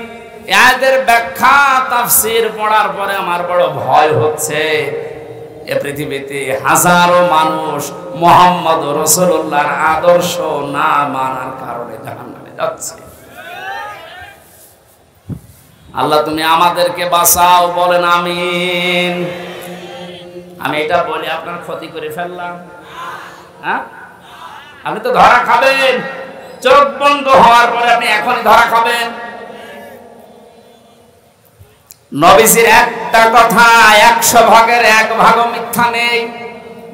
এদের ব্যাখ্যা তাফসীর পড়ার পরে আমার বড় ভয় হচ্ছে। এ পৃথিবীতে হাজারো মানুষ মুহাম্মদ রাসূলুল্লাহর আদর্শ না মানার কারণে জাহান্নামে যাচ্ছে। আল্লাহ তুমি আমাদেরকে বাঁচাও, বলেন আমিন। আমি এটা বলে আপনার ক্ষতি করে ফেললাম? হ্যাঁ, আপনি তো ধরা খাবেন। চোখ বন্ধ হওয়ার পরে আপনি এখনই ধরা খাবেন। নবীজির একটা কথা 100 ভাগের 1 ভাগও মিথ্যা নেই।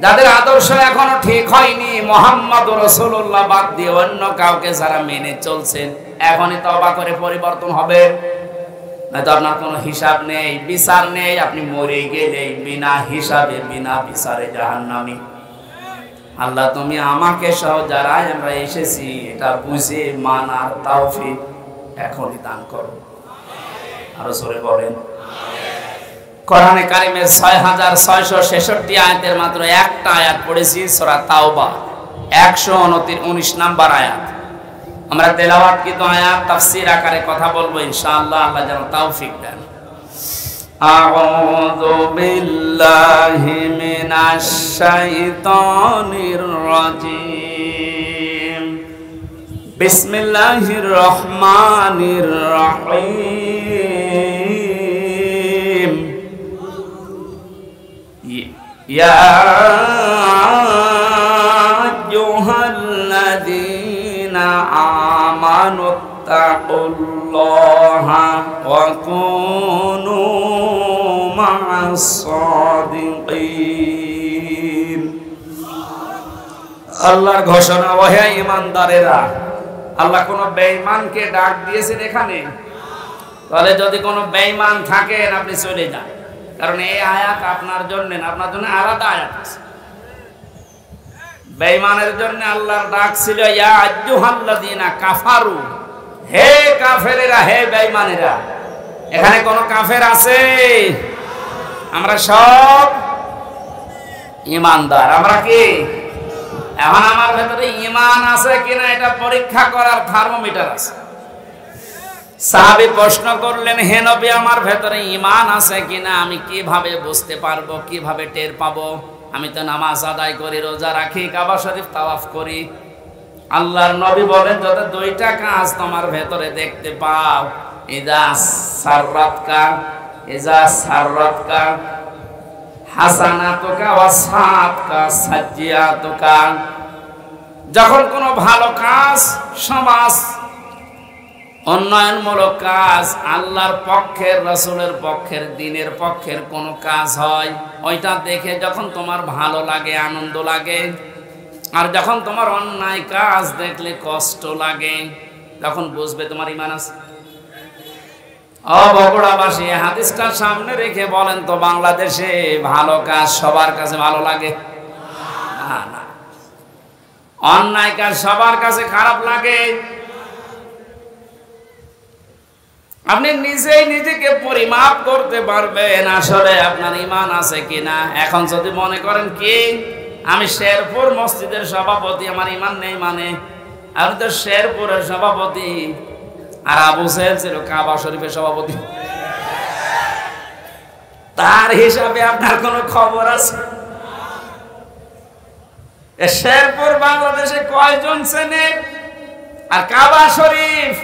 যাদের আদর্শ এখনো ঠিক হয়নি, মুহাম্মদুর রাসূলুল্লাহ বাদ দিয়ে অন্য কাউকে যারা মেনে চলছেন, এখনই তওবা করে পরিবর্তন হবে, নয়তো আপনার কোনো হিসাব নেই, বিচার নেই। আপনি মরে গেলেই বিনা হিসাবে বিনা বিচারে জাহান্নামী। আল্লাহ তুমি আমাকে সহ যারা আমরা এসেছি এটা বুঝে মানার তৌফিক এখনই দান করো। আরো জোরে বলেন। কোরআনে কারিমের 6666 আয়াতের মাত্র একটা আয়াত পড়েছি, সূরা তাওবা 119 নাম্বার আয়াত। আমরা তেলাওয়াতকৃত আয়াত তাফসীর আকারে কথা বলবো ইনশাআল্লাহ। আল্লাহ যেন তৌফিক দেন। আউযু বিল্লাহি মিনাশ শাইতানির রাজীম। বিসমিল্লাহির রহমানির রহিম। ইয়া আইয়ুহাল্লাযীনা আমানুত্তাকুল্লাহা ওয়া কুনু মা'আস সাদিকিন। আল্লাহর ঘোষণা, ওহে ঈমানদারেরা। আল্লাহ কোন বেঈমানকে ডাক দিয়েছেন এখানে? তাহলে যদি কোনো বেঈমান থাকেন আপনি চলে যান, কারণ এই আয়াত আপনার জন্য না, আপনার জন্য আলাদা আয়াত আছে। বেঈমানের জন্য আল্লাহর ডাক ছিল ইয়া আইয়ুহাল্লাযীনা কাফারু, হে কাফেরেরা, হে বেঈমানেরা। এখানে কোন কাফের আছে? আমরা সব ঈমানদার। আমরা কি? এখন আমার ভেতরে ঈমান আছে কিনা এটা পরীক্ষা করার থার্মোমিটার আছে। সাহাবী প্রশ্ন করলেন, হে নবী আমার ভেতরে ঈমান আছে কিনা আমি কিভাবে বুঝতে পারবো, কিভাবে টের পাবো? আমি তো নামাজ আদায় করি, রোজা রাখি, কাবা শরীফ তাওয়াফ করি। আল্লাহর নবী বলেন, যত দুইটা কাজ তোমার ভেতরে দেখতে পাও, ইজা সাররাতকা হাসানাতুকা ওয়া সাআতুকা সাজ্জিয়াতুকা। যখন কোনো ভালো কাজ, সমাজ উন্নয়নমূলক কাজ, আল্লাহর পক্ষের, রাসূলের পক্ষের, দ্বীনের পক্ষের কোনো কাজ হয়, ওইটা দেখে যখন তোমার ভালো লাগে, আনন্দ লাগে, আর যখন তোমার অন্যায় কাজ দেখলে কষ্ট লাগে, তখন বুঝবে তোমার ঈমান আছে। ও বগুড়াবাসী, হাদিসটা সামনে রেখে বলেন তো, বাংলাদেশে ভালো কাজ সবার কাছে ভালো লাগে? না না, অন্যায় কাজ সবার কাছে খারাপ লাগে। আপনি নিজেই নিজেকে পরিমাপ করতে পারবেন আসলে আপনার ঈমান আছে কিনা। এখন যদি মনে করেন কি আমি শেরপুর মসজিদের সভাপতি, আমার ঈমান নেই, মানে আপনি তো শেরপুরের সভাপতি, আর আবু সাহেব ছিল কাবা শরীফের সভাপতি, তার হিসাবে আপনার কোনো খবর আছে? শেরপুর বাংলাদেশে কয়জন চেনে? আর কাবা শরীফ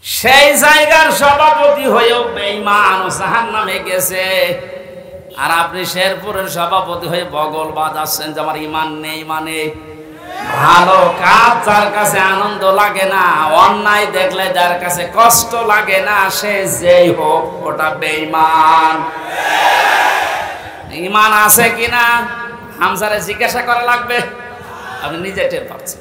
সেই জায়গার সভাপতি হয়েও বেঈমান ও জাহান্নামে গেছে, আর আপনি শেরপুরের সভাপতি হয়ে বগল বাজাচ্ছেন যে আমার ঈমান নেই। মানে ভালো কাজ যার কাছে আনন্দ লাগে না, অন্যায় দেখলে যার কাছে কষ্ট লাগে না, সে যেই হোক ওটা বেঈমান। ঈমান আছে কিনা হামজারে জিজ্ঞাসা করা লাগবে, আপনি নিজে টের পাচ্ছেন।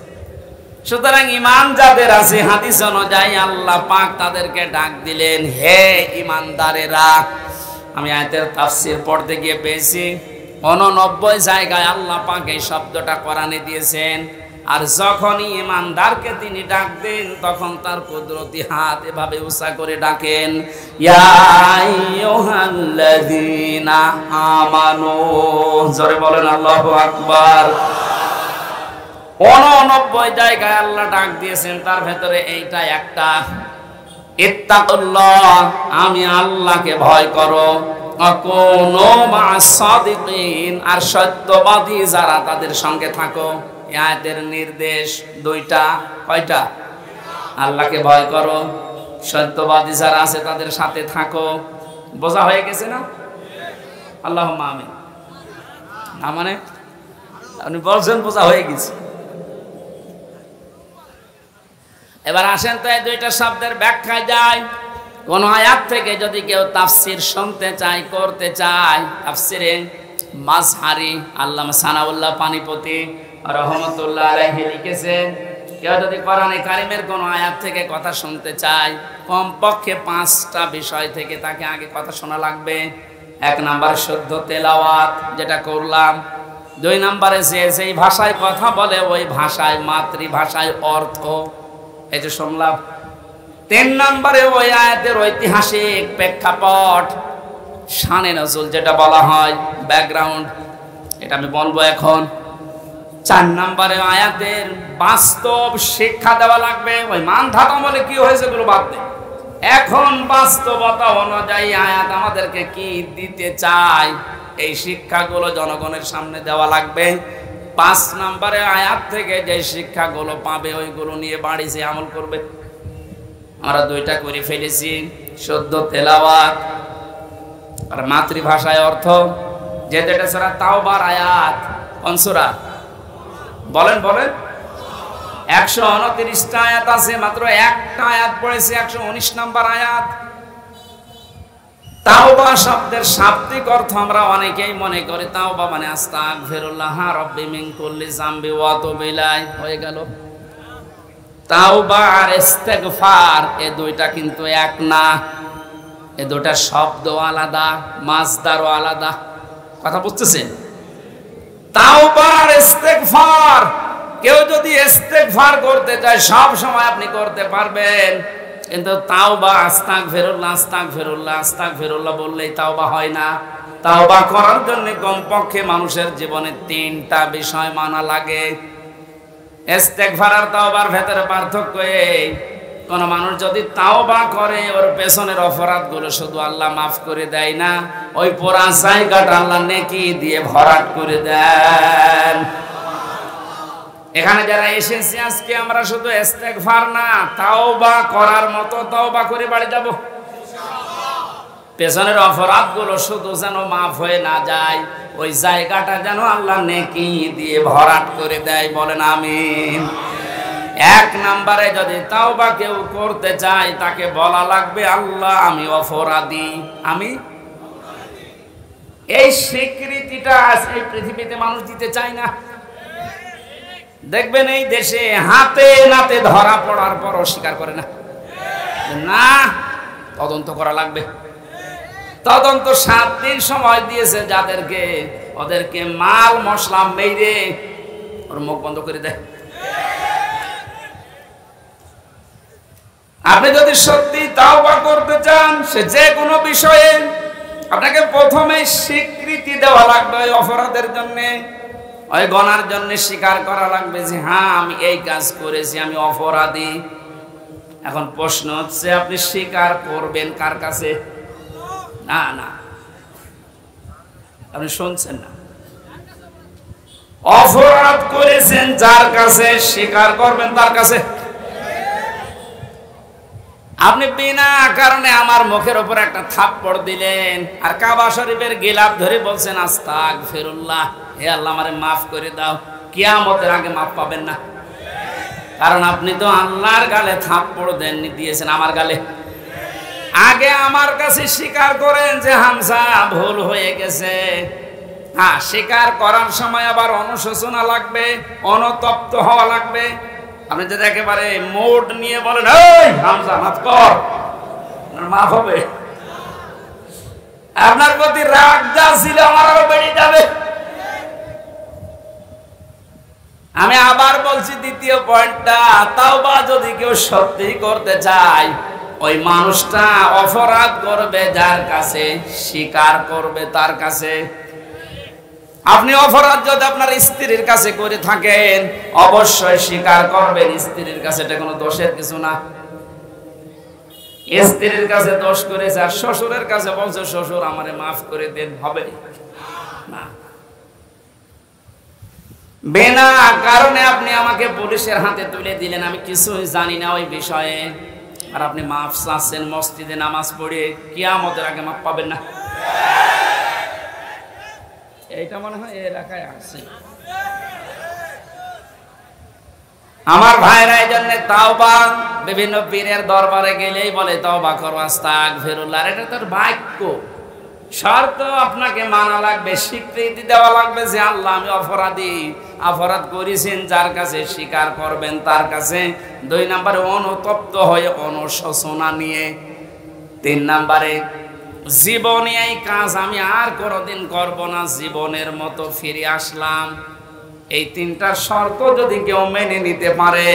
সুতরাং ঈমান যাদের আছে, হাদিস অনুযায়ী আল্লাহ পাক তাদেরকে ডাক দিলেন, হে ঈমানদারেরা। আমি আয়াতের তাফসীর পড়তে গিয়ে পেয়েছি 89 জায়গায় আল্লাহ পাক এই শব্দটা কোরআনে দিয়েছেন। আর যখনই ঈমানদারকে তিনি ডাক দেন, তখন তার কুদরতি হাত এভাবে উঁচা করে ডাকেন, ইয়া আইয়ুহাল্লাযীনা আমানু। জোরে বলেন আল্লাহু আকবার। 89 জায়গায় আল্লাহ ডাক দিয়েছেন, তার ভেতরে এইটা একটা, ইত্তাকুল্লাহ, আমি আল্লাহকে ভয় করো, কুনু মা'আস সাদিকিন, আর সত্যবাদী যারা তাদের সঙ্গে থাকো। এই আয়াতের নির্দেশ দুইটা। কয়টা? আল্লাহকে ভয় করো, সত্যবাদী যারা আছে তাদের সাথে থাকো। বোঝা হয়ে গেছে না? আল্লাহুম্মা আমিন। না মানে আপনি বলছেন বোঝা হয়ে গেছে। এবার আসেন তো এই দুইটা শব্দের ব্যাখ্যায় যায়। কোন আয়াত থেকে যদি কেউ তাফসির শুনতে চায়, করতে চায়, তাফসিরে মাজহারি আল্লামা সানাউল্লাহ পানিপতি রহমতুল্লাহ আলাইহি লিখেছেন, কেউ যদি কোরআনে কারিমের কোন আয়াত থেকে কথা শুনতে চায়, কমপক্ষে 5টা বিষয় থেকে তাকে আগে কথা শোনা লাগবে। 1 নাম্বার শুদ্ধ তেলাওয়াত, যেটা করলাম। 2 নাম্বারে যেই ভাষায় কথা বলে ওই ভাষায়, মাতৃভাষায় অর্থ, এই যে শুনলাম। 3 নাম্বারে ওই আয়াতের ঐতিহাসিক প্রেক্ষাপট, শানে নজুল যেটা বলা হয়, ব্যাকগ্রাউন্ড, এটা আমি বলবো এখন। 4 নাম্বারে আয়াতের বাস্তব শিক্ষা দেওয়া লাগবে। ওই মান ধাতা বলে কি হয়েছে এগুলো বাদ দে, এখন বাস্তবতা অনুযায়ী আয়াত আমাদেরকে কি দিতে চায় এই শিক্ষাগুলো জনগণের সামনে দেওয়া লাগবে। 5 নাম্বারে আয়াত থেকে যে শিক্ষাগুলো পাবে ওইগুলো নিয়ে বাড়ি যে আমল করবে। আমরা 2টা করে ফেলেছি, শুদ্ধ তেলাওয়াত আর মাতৃভাষায় অর্থ। যেটা সূরা তাওবার আয়াত, কোন সূরা বলেন বলেন? 129টা আয়াত আছে, মাত্র একটা আয়াত পড়েছি, 119 নাম্বার আয়াত। তাওবা শব্দের শাব্দিক অর্থ আমরা অনেকেই মনে করি তাওবা মানে আস্তাগফিরুল্লাহ রাব্বি মিন কুল্লি যামবি ওয়া আতুবু ইলাইহি, হয়ে গেল। তাওবা আর ইস্তেগফার এই 2টা কিন্তু এক না, এই 2টা শব্দ আলাদা, মাজদারও আলাদা। কথা বুঝতেছেন? তাওবা আর ইস্তেগফার, কেউ যদি ইস্তেগফার করতে চায় সব সময় আপনি করতে পারবেন, কিন্তু তাওবা আস্তাগফিরুল্লাহ আস্তাগফিরুল্লাহ আস্তাগফিরুল্লাহ বললেই তাওবা হয় না। তাওবা করার জন্য কমপক্ষে মানুষের জীবনে 3টা বিষয় মানা লাগে। ইস্তেগফার আর তাওবার ভেতরে পার্থক্য এই, কোন মানুষ যদি তাওবা করে ওর পেছনের অপরাধগুলো শুধু আল্লাহ মাফ করে দেয় না, ওই পুরা জায়গাটা আল্লাহ নেকি দিয়ে ভরাট করে দেন। এখানে যারা এসেছি আজকে আমরা শুধু ইস্তেগফার না, তাওবা করার মতো তাওবা করে বাড়ি যাব। পেছনের অপরাধগুলো শুধু যেন মাফ হয়ে না যায়, ওই জায়গাটা যেন আল্লাহ নেকি দিয়ে ভরাট করে দেয়, বলেন আমিন। 1 নাম্বারে যদি তাওবা কেউ করতে চায় তাকে বলা লাগবে আল্লাহ আমি অপরাধী, আমি। এই স্বীকৃতিটা এই পৃথিবীতে মানুষ দিতে চায় না। দেখবেন এই দেশে হাতে নাতে ধরা পড়ার পর অস্বীকার করে না, না তদন্ত করা লাগবে। তদন্ত 7 দিন সময় দিয়েছে যাদেরকে, ওদেরকে মাল মশলা মেরে ওর মুখ বন্ধ করে দেয়। আপনি যদি সত্যি তাওবা করতে চান সে যে কোনো বিষয়ে, আপনাকে প্রথমে স্বীকৃতি দেওয়া লাগবে ওই অপরাধের জন্য, ওই গুনার জন্য স্বীকার করা লাগবে যে হ্যাঁ আমি এই কাজ করেছি, আমি অপরাধী। এখন প্রশ্ন হচ্ছে আপনি স্বীকার করবেন কার কাছে? না না, আপনি শুনছেন না। অপরাধ করেছেন যার কাছে, স্বীকার করবেন তার কাছে। আপনি বিনা কারণে আমার মুখের উপর একটা থাপ্পড় দিলেন আর কাবা শরীফের গিলাফ ধরে বলছেন আস্তাগফিরুল্লাহ, হে আল্লাহ আমারে মাফ করে দাও, কিয়ামতের আগে মাফ পাবেন না। কারণ আপনি তো আল্লাহর গালে থাপ্পড় দেননি, দিয়েছেন আমার গালে। আগে আমার কাছে স্বীকার করেন যে হামজা ভুল হয়ে গেছে। হ্যাঁ, স্বীকার করার সময় আবার অনুশোচনা লাগবে, অনুতপ্ত হওয়া লাগবে। আপনি যদি একেবারে মোড নিয়ে বলেন এই হামজা মাফ কর, মাফ হবে? আপনার প্রতি রাগ যা ছিল আমার আরো বেড়ে যাবে। আমি আবার বলছি দ্বিতীয় পয়েন্টটা, তাওবা যদি কেউ সত্যি করতে চায় ওই মানুষটা অপরাধ করবে যার কাছে, স্বীকার করবে তার কাছে। আপনি অপরাধ যদি আপনার স্ত্রীর কাছে করে থাকেন অবশ্যই স্বীকার করবেন স্ত্রীর কাছে, এটা কোনো দোষের কিছু না। স্ত্রীর কাছে দোষ করেছে আর শ্বশুরের কাছে বলছে শ্বশুর আমারে মাফ করে দেন, হবে না। বিনা কারণে আপনি আমাকে পুলিশের হাতে তুলে দিলেন, আমি কিছুই জানি না ওই বিষয়ে, আর আপনি মাফ চাচ্ছেন মসজিদে নামাজ পড়ে, কিয়ামতের আগে মাফ পাবেন না। এইটা মনে হয় এলাকায় আছে। আমার ভাইরা এই জন্য তাওবা বিভিন্ন পীরের দরবারে গেলেই বলে তওবা করো, আস্তাগফিরুল্লাহ। এটা তোর বাক্য, শর্ত আপনাকে মানা লাগবে, স্বীকৃতি দেওয়া লাগবে যে আল্লাহ আমি অপরাধী, অপরাধ করেছেন, যার কাছে স্বীকার করবেন তার কাছে। 2 নম্বরে অনুতপ্ত হয়ে অনুশোচনা নিয়ে। 3 নম্বরে জীবনে এই কাজ আমি আর কোনোদিন করব না, জীবনের মতো ফিরে আসলাম। এই 3টা শর্ত যদি কেউ মেনে নিতে পারে,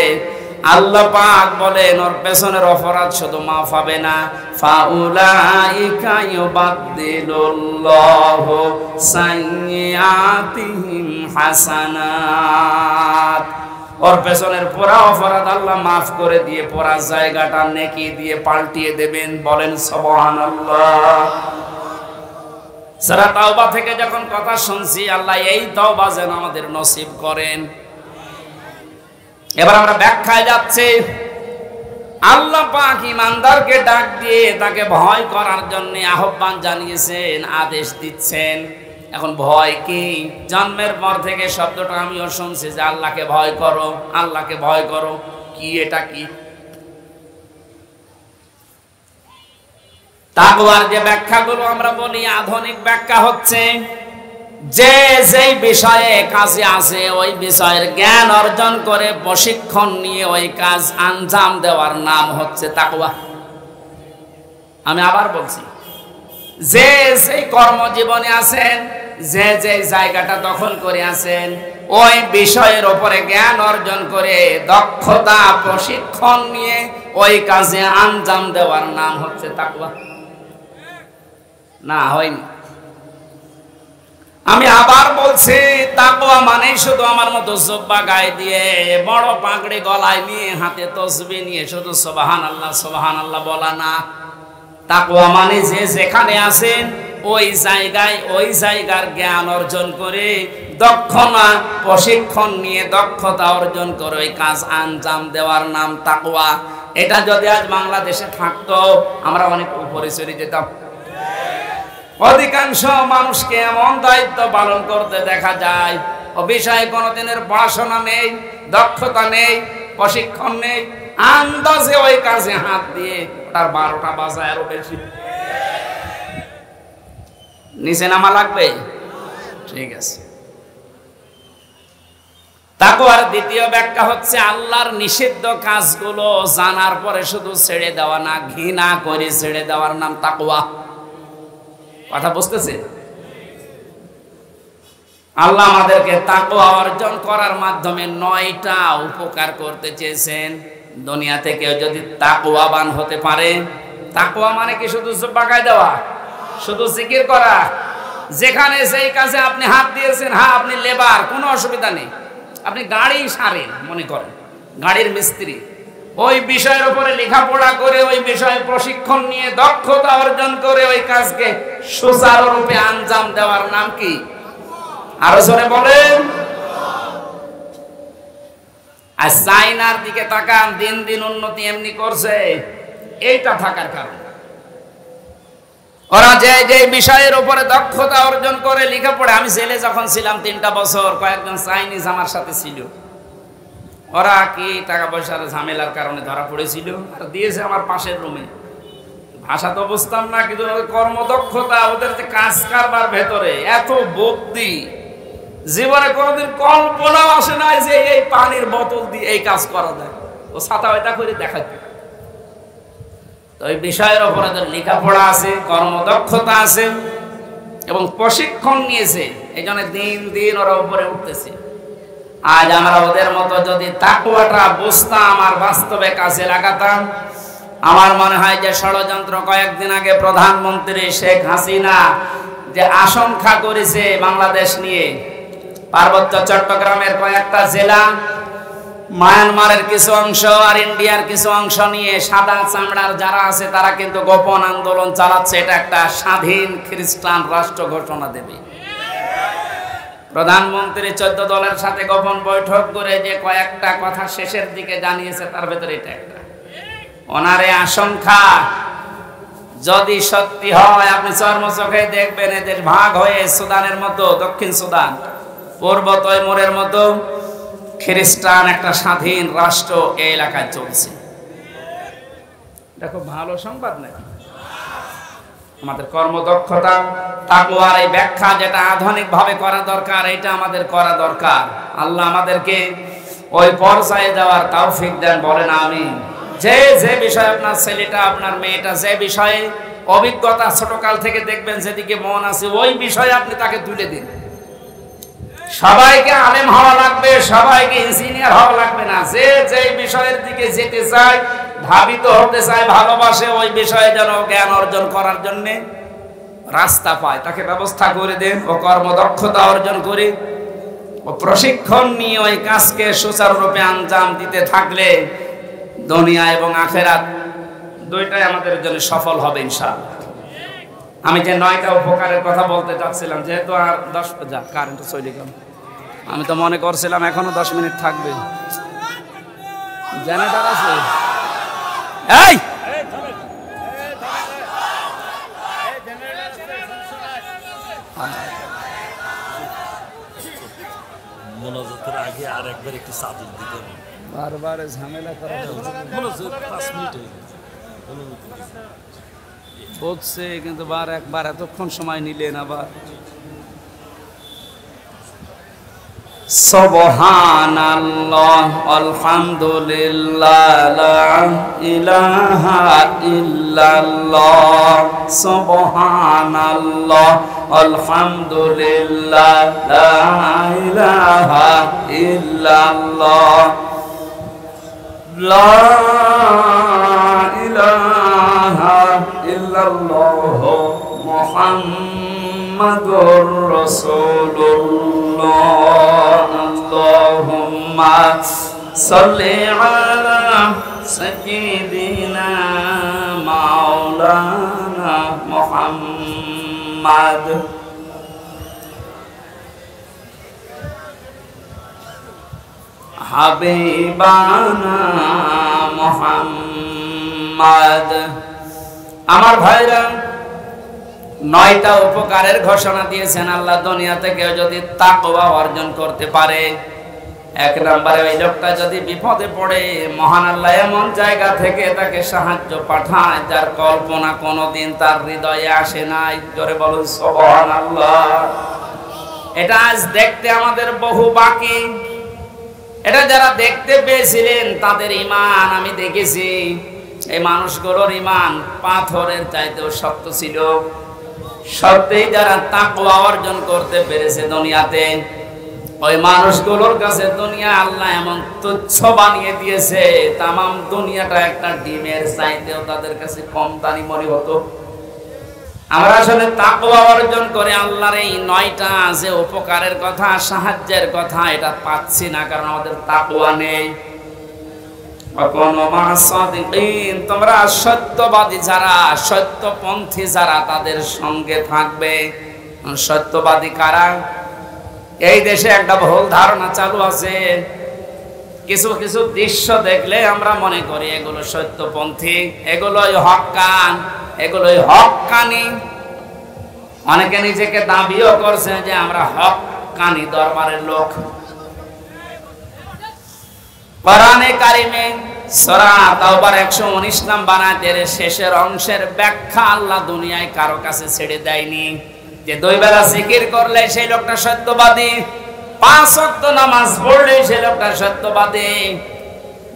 আল্লাহ পাক বলেন ওর পেছনের অপরাধ শুধু মাফ হবে না, ফাউলাইকা ইউবাদদিলুল্লাহু সাইয়্যাতিহিম হাসানাত। ওর পেছনের পুরা অপরাধ আল্লাহ মাফ করে দিয়ে পুরা জায়গাটা নেকি দিয়ে পাল্টিয়ে দেবেন। বলেন সুবহানাল্লাহ। সূরা তাওবা থেকে যখন কথা শুনছি, আল্লাহ এই তওবা যেন আমাদের নসিব করেন। এবার আমরা ব্যাখ্যায় যাচ্ছি। আল্লাহ পাক ইমানদারকে ডাক দিয়ে তাকে ভয় করার জন্য আহ্বান জানিয়েছেন, আদেশ দিচ্ছেন। এখন ভয় কি? জন্মের পর থেকে শব্দটা আমিও শুনছি যে আল্লাহকে ভয় করো, আল্লাহকে ভয় করো। কি এটা কি? তাকওয়ার যে ব্যাখ্যাগুলো আমরা বলি, আধুনিক ব্যাখ্যা হচ্ছে যে যেই বিষয়ে কাজে আছে ওই বিষয়ের জ্ঞান অর্জন করে প্রশিক্ষণ নিয়ে ওই কাজ আঞ্জাম দেওয়ার নাম হচ্ছে তাকওয়া। আমি আবার বলছি, যে সেই কর্মজীবনে আছেন, যে যে জায়গাটা দখল করে আছেন, ওই বিষয়ের উপরে জ্ঞান অর্জন করে দক্ষতা প্রশিক্ষণ নিয়ে ওই কাজে আঞ্জাম দেওয়ার নাম হচ্ছে তাকওয়া। না হয়নি? আমি আবার বলছি, তাকওয়া মানে শুধু আমার মতো জুব্বা গায়ে দিয়ে, বড় পাগড়ি গলায় নিয়ে, হাতে তসবিহ নিয়ে শুধু সুবহানাল্লাহ সুবহানাল্লাহ বলা না। তাকওয়া মানে যে যেখানে আছেন ওই জায়গায় ওই জায়গার জ্ঞান অর্জন করে, দক্ষতা প্রশিক্ষণ নিয়ে দক্ষতা অর্জন করে ওই কাজ আঞ্জাম দেওয়ার নাম তাকওয়া। এটা যদি আজ বাংলাদেশে থাকতো, আমরা অনেক উপরে চলে যেতাম। অধিকাংশ মানুষকে এমন দায়িত্ব পালন করতে দেখা যায়, ও বিষয়ে কোনোদিনের পড়াশোনা নেই, দক্ষতা নেই, প্রশিক্ষণ নেই, আন্দাজে ওই কাজে হাত দিয়ে তার 12টা বাজায় আরো বেশি। নিচে নামা লাগবে? ঠিক আছে। তাকওয়ার দ্বিতীয় ব্যাখ্যা হচ্ছে আল্লাহর নিষিদ্ধ কাজগুলো জানার পরে শুধু ছেড়ে দেওয়া না, ঘৃণা করে ছেড়ে দেওয়ার নাম তাকওয়া। কথা বুঝতেছে? আল্লাহ আমাদেরকে তাকওয়া অর্জন করার মাধ্যমে 9টা উপকার করতে চেয়েছেন। দুনিয়া থেকে যদি তাকওয়াবান হতে পারে, তাকওয়া মানে কি শুধু বাগায় দেওয়া, শুধু জিকির করা? যেখানে সেই কাজে আপনি হাত দিয়েছেন, হ্যাঁ আপনি লেবার, কোনো অসুবিধা নেই, আপনি গাড়ি সারেন, মনে করেন গাড়ির মিস্ত্রি, ওই বিষয়ের উপরে লেখাপড়া করে, ওই বিষয়ে প্রশিক্ষণ নিয়ে দক্ষতা অর্জন করে ওই কাজকে সুচারুরূপে আঞ্জাম দেওয়ার নাম কি? আরো জোরে বলেন। আর চাইনার দিকে তাকান, দিন দিন উন্নতি এমনি করছে, এইটা থাকার কারণে। ওরা যে যে বিষয়ের উপরে দক্ষতা অর্জন করে লেখাপড়া, আমি জেলে যখন ছিলাম 3টা বছর, কয়েকজন চাইনিজ আমার সাথে ছিল। ওরা কি টাকা পয়সার ঝামেলার কারণে ধরা পড়েছিল আর দিয়েছে আমার পাশের রুমে। ভাষা তো বুঝতাম না, কিন্তু কর্মদক্ষতা, ওদের যে কাজ কারবার ভেতরে এত বুদ্ধি, জীবনে কোনোদিন কল্পনাও আসে না যে এই পানির বোতল দিয়ে এই কাজ করা যায়। ও ছাতা ওইটা করে দেখাচ্ছে। তো এই বিষয়ের উপরে লেখাপড়া আছে, কর্মদক্ষতা আছে এবং প্রশিক্ষণ নিয়েছে, এই জন্য দিন দিন ওরা উপরে উঠতেছে। আজ আমরা ওদের মতো যদি তাকওয়াটা বুঝতাম আর বাস্তবে কাজে লাগাতাম, আমার মনে হয় যে ষড়যন্ত্র কয়েকদিন আগে প্রধানমন্ত্রী শেখ হাসিনা যে আশঙ্কা করেছে বাংলাদেশ নিয়ে, পার্বত্য চট্টগ্রামের কয়েকটা জেলা, মায়ানমারের কিছু অংশ আর ইন্ডিয়ার কিছু অংশ নিয়ে সাদা চামড়ার যারা আছে তারা কিন্তু গোপন আন্দোলন চালাচ্ছে। এটা একটা স্বাধীন খ্রিস্টান রাষ্ট্র ঘোষণা দেবে। প্রধানমন্ত্রী 14 দলের সাথে গোপন বৈঠক করে যে কয়েকটা কথা শেষের দিকে জানিয়েছে, তার ভেতরে এটা একটা। ওনারে আশঙ্কা যদি সত্যি হয়, আপনি চর্মচোখে দেখবেন এদের ভাগ হয়ে সুদানের মতো, দক্ষিণ সুদান, পূর্ব তৈমুরের মতো খ্রিস্টান একটা স্বাধীন রাষ্ট্র এই এলাকায় চলছে। এটা খুব ভালো সংবাদ নাকি? আমাদের কর্মদক্ষতা তাকওয়ার এই ব্যাখ্যা যেটা আধুনিক ভাবে করা দরকার, এটা আমাদের করা দরকার। আল্লাহ আমাদেরকে ওই পর্যায়ে যাওয়ার তৌফিক দেন, বলেন আমিন। যে বিষয়ে আপনার ছেলেটা আপনার মেয়েটা যে বিষয়ে অভিজ্ঞতা ছোটকাল থেকে দেখবেন যেদিকে মন আছে ওই বিষয়ে আপনি তাকে তুলে দিন। সবাইকে আলেম হওয়া লাগবে, সবাইকে ইঞ্জিনিয়ার হওয়া লাগবে না। যে বিষয়ের দিকে যেতে চায়, ধাবিত হতে চায়, ভালোবাসে, ওই বিষয়ে যেন জ্ঞান অর্জন করার জন্য রাস্তা পায়, তাকে ব্যবস্থা করে দেন। ও কর্মদক্ষতা অর্জন করে ও প্রশিক্ষণ নিয়ে ওই কাজকে সুচারুরূপে আঞ্জাম দিতে থাকলে দুনিয়া এবং আখেরাত দুইটাই আমাদের জন্য সফল হবে ইনশাআল্লাহ। আমি যে 9টা উপকারের কথা বলতে চাচ্ছিলাম, যেহেতু আর 10 যা কারেন্ট চলে গেল, আমি তো মনে করছিলাম এখনো 10 মিনিট থাকবে। জেনারেটর আছে? এই মোনাজাতের আগে আর একবার একটু চাদর দিতে হবে। বারবার ঝামেলা করা মোনাজাত 5 মিনিট হচ্ছে, কিন্তু একবার এতক্ষণ সময় নিলেন আবার। সুবহানাল্লাহ আলহামদুলিল্লাহ লা ইলাহা ইল্লাল্লাহ। সুবহানাল্লাহ আলহামদুলিল্লাহ লা ইলাহা ইল্লাল্লাহ। লা ইলাহা ইল্লাল্লাহ মুহাম্মাদুর রাসূলুল্লাহ। আল্লাহুম্মা সাল্লি আলা সাইয়্যিদিনা মাওলানা মুহাম্মাদ। হাবিবানা মুহাম্মাদ। আমার ভাইরা, 9টা উপকারের ঘোষণা দিয়েছেন আল্লাহ। দুনিয়াতে কেউ যদি তাকওয়া অর্জন করতে পারে, 1 নম্বরে ওই লোকটা যদি বিপদে পড়ে, মহান আল্লাহ এমন জায়গা থেকে তাকে সাহায্য পাঠায় যার কল্পনা কোনোদিন তার হৃদয়ে আসে নাই। জোরে বলুন সুবহানাল্লাহ। এটা আজ দেখতে আমাদের বহু বাকি। এটা যারা দেখতে পেয়েছিলেন তাদের ঈমান আমি দেখেছি। এই মানুষগুলোর ঈমান পাথরের চাইতেও শক্ত ছিল। সত্যিই যারা তাকওয়া অর্জন করতে পেরেছে দুনিয়াতে, ওই মানুষগুলোর কাছে দুনিয়া আল্লাহ এমন তুচ্ছ বানিয়ে দিয়েছে, তামাম দুনিয়াটা একটা ডিমের চাইতেও তাদের কাছে কম দামি মনে হতো। আমরা আসলে তাকওয়া অর্জন করে আল্লাহর এই 9টা যে উপকারের কথা, সাহায্যের কথা, এটা পাচ্ছি না, কারণ আমাদের তাকওয়া নেই। তোমরা সত্যবাদী যারা, সত্যপন্থী যারা, তাদের সঙ্গে থাকবে। সত্যবাদী কারা? এই দেশে একটা ভুল ধারণা চালু আছে। কিছু কিছু দৃশ্য দেখলে আমরা মনে করি এগুলো সত্যপন্থী, এগুলোই হক্কান, এগুলোই হক্কানি। অনেকে নিজেকে দাবিও করছে যে আমরা হক্কানি দরবারের লোক। কোরআনে কারিমে সূরা তাওবার 119 নম্বর আয়াতের শেষের অংশের ব্যাখ্যা আল্লাহ দুনিয়ায় কারো কাছে ছেড়ে দেয়নি যে 2 বেলা জিকির করলে সেই লোকটা সত্যবাদী, 5 ওয়াক্ত নামাজ পড়লে সেই লোকটা সত্যবাদী,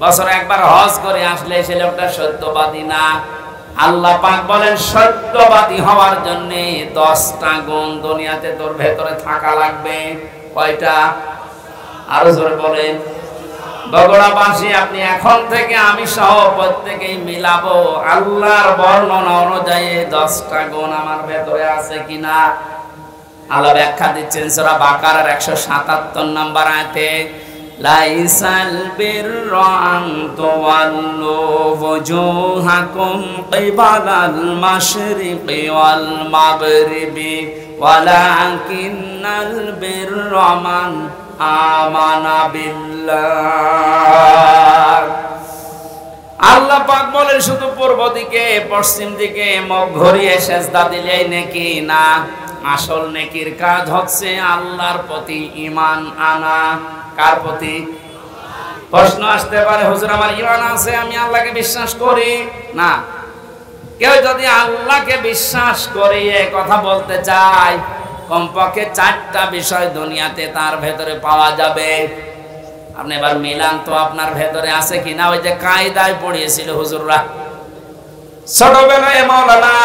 বছরে একবার হজ করে আসলে সেই লোকটা সত্যবাদী না। আল্লাহ পাক বলেন সত্যবাদী হওয়ার জন্য 10টা গুণ দুনিয়াতে তোর ভেতরে থাকা লাগবে। কয়টা? আরো জোরে বলেন। বগুড়াবাসী, আপনি এখন থেকে আমি সহ প্রত্যেকেই মিলাবো আল্লাহর বর্ণনা অনুযায়ী 10টা গুণ আমার ভেতরে আছে কিনা। আল্লাহ ব্যাখ্যা দিচ্ছেন সূরা বাকারার 177 নম্বর আয়াতে, লাইসাল বিররা আন তুওয়াল্লু ওয়াজুহাকুম কিবালাল মাশরিকি ওয়াল মাগরিবি ওয়ালাকিন্নাল বিররা মান আমানা বিল্লাহ। আল্লাহ পাক বলেন শুধু পূর্ব দিকে, পশ্চিম দিকে মুখ ঘুরিয়ে সিজদা দিলেই নেকি না। আসল নেকির কাজ হচ্ছে আল্লাহর প্রতি ঈমান আনা। কার প্রতি? প্রশ্ন আসতে পারে, হুজুর আমার ঈমান আছে, আমি আল্লাহকে বিশ্বাস করি না। কেউ যদি আল্লাহকে বিশ্বাস করে কথা বলতে চায়, কমপক্ষে 4টা বিষয় দুনিয়াতে তার ভেতরে পাওয়া যাবে। আপনি এবার মিলান তো আপনার ভেতরে আছে কিনা। ওই যে কায়দায় পড়িয়েছিল হুজুররা ছোটবেলায়, মাওলানা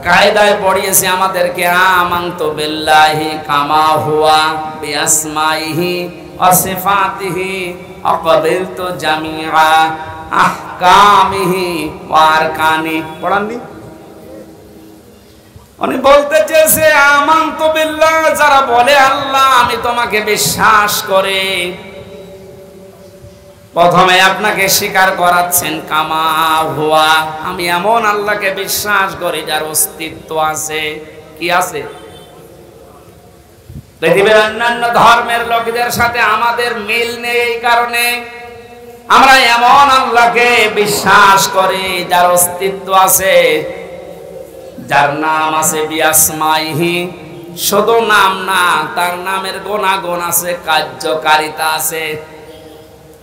কায়দায় পড়িয়েছে আমাদেরকে, আমানতু বিল্লাহি কামা হুয়া বিআসমাইহি ওয়া সিফাতিহি আকাবিলতু জামিআ আহকামিহি ওয়া আরকানি। পড়াননি? উনি বলতে চেয়েছে আমানতু বিল্লাহ, যারা বলে আল্লাহ আমি তোমাকে বিশ্বাস করে, প্রথমে আপনাকে স্বীকার করাচ্ছেন কামা হুয়া, আমি এমন আল্লাহকে বিশ্বাস করি যার অস্তিত্ব আছে। কি আছে? পৃথিবীর অন্যান্য ধর্মের লোকদের সাথে আমাদের মিল নেই, এই কারণে আমরা এমন আল্লাহকে বিশ্বাস করি যার অস্তিত্ব আছে, যার নাম আছে বিআসমাইহি, শুধু নাম না, তার নামের গুণাগুণ আছে, কার্যকারিতা আছে।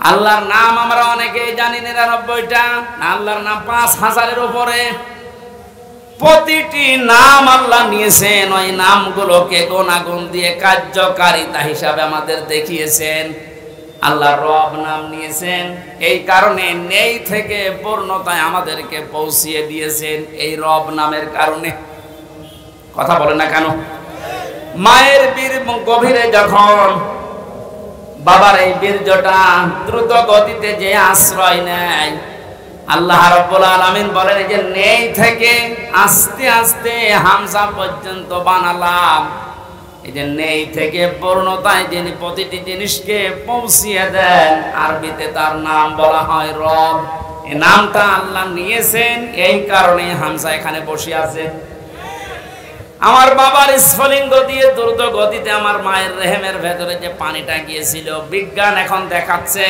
আল্লাহর নাম আমরা অনেকেই জানি 99টা, আল্লাহর নাম 5000-এর উপরে। প্রতিটি নাম আল্লাহ নিয়েছেন, ওই নামগুলোকে গুণাগুণ দিয়ে কার্যকারিতা হিসাবে আমাদের দেখিয়েছেন। আল্লাহ রব নাম নিয়েছেন, এই কারণে নেই থেকে পূর্ণতায় আমাদেরকে পৌঁছিয়ে দিয়েছেন এই রব নামের কারণে। কথা বলে না কেন? মায়ের বীর গভীরে যখন বাবার এই বীর্যটা দ্রুত গতিতে যে আশ্রয় নেয়, আল্লাহ রাব্বুল আলামিন বলেন যে নেই থেকে আস্তে আস্তে হামজা পর্যন্ত বানালাম। এই যে নেই থেকে পূর্ণতায় যিনি প্রতিটি জিনিসকে পৌঁছিয়ে দেন, আরবিতে তার নাম বলা হয় রব। এই নামটা আল্লাহ নিয়েছেন, এই কারণে হামজা এখানে বসে আছে। আমার বাবার স্ফলিঙ্গ দিয়ে দ্রুত গতিতে আমার মায়ের রেহেমের ভেতরে যে পানিটা গিয়েছিল, বিজ্ঞান এখন দেখাচ্ছে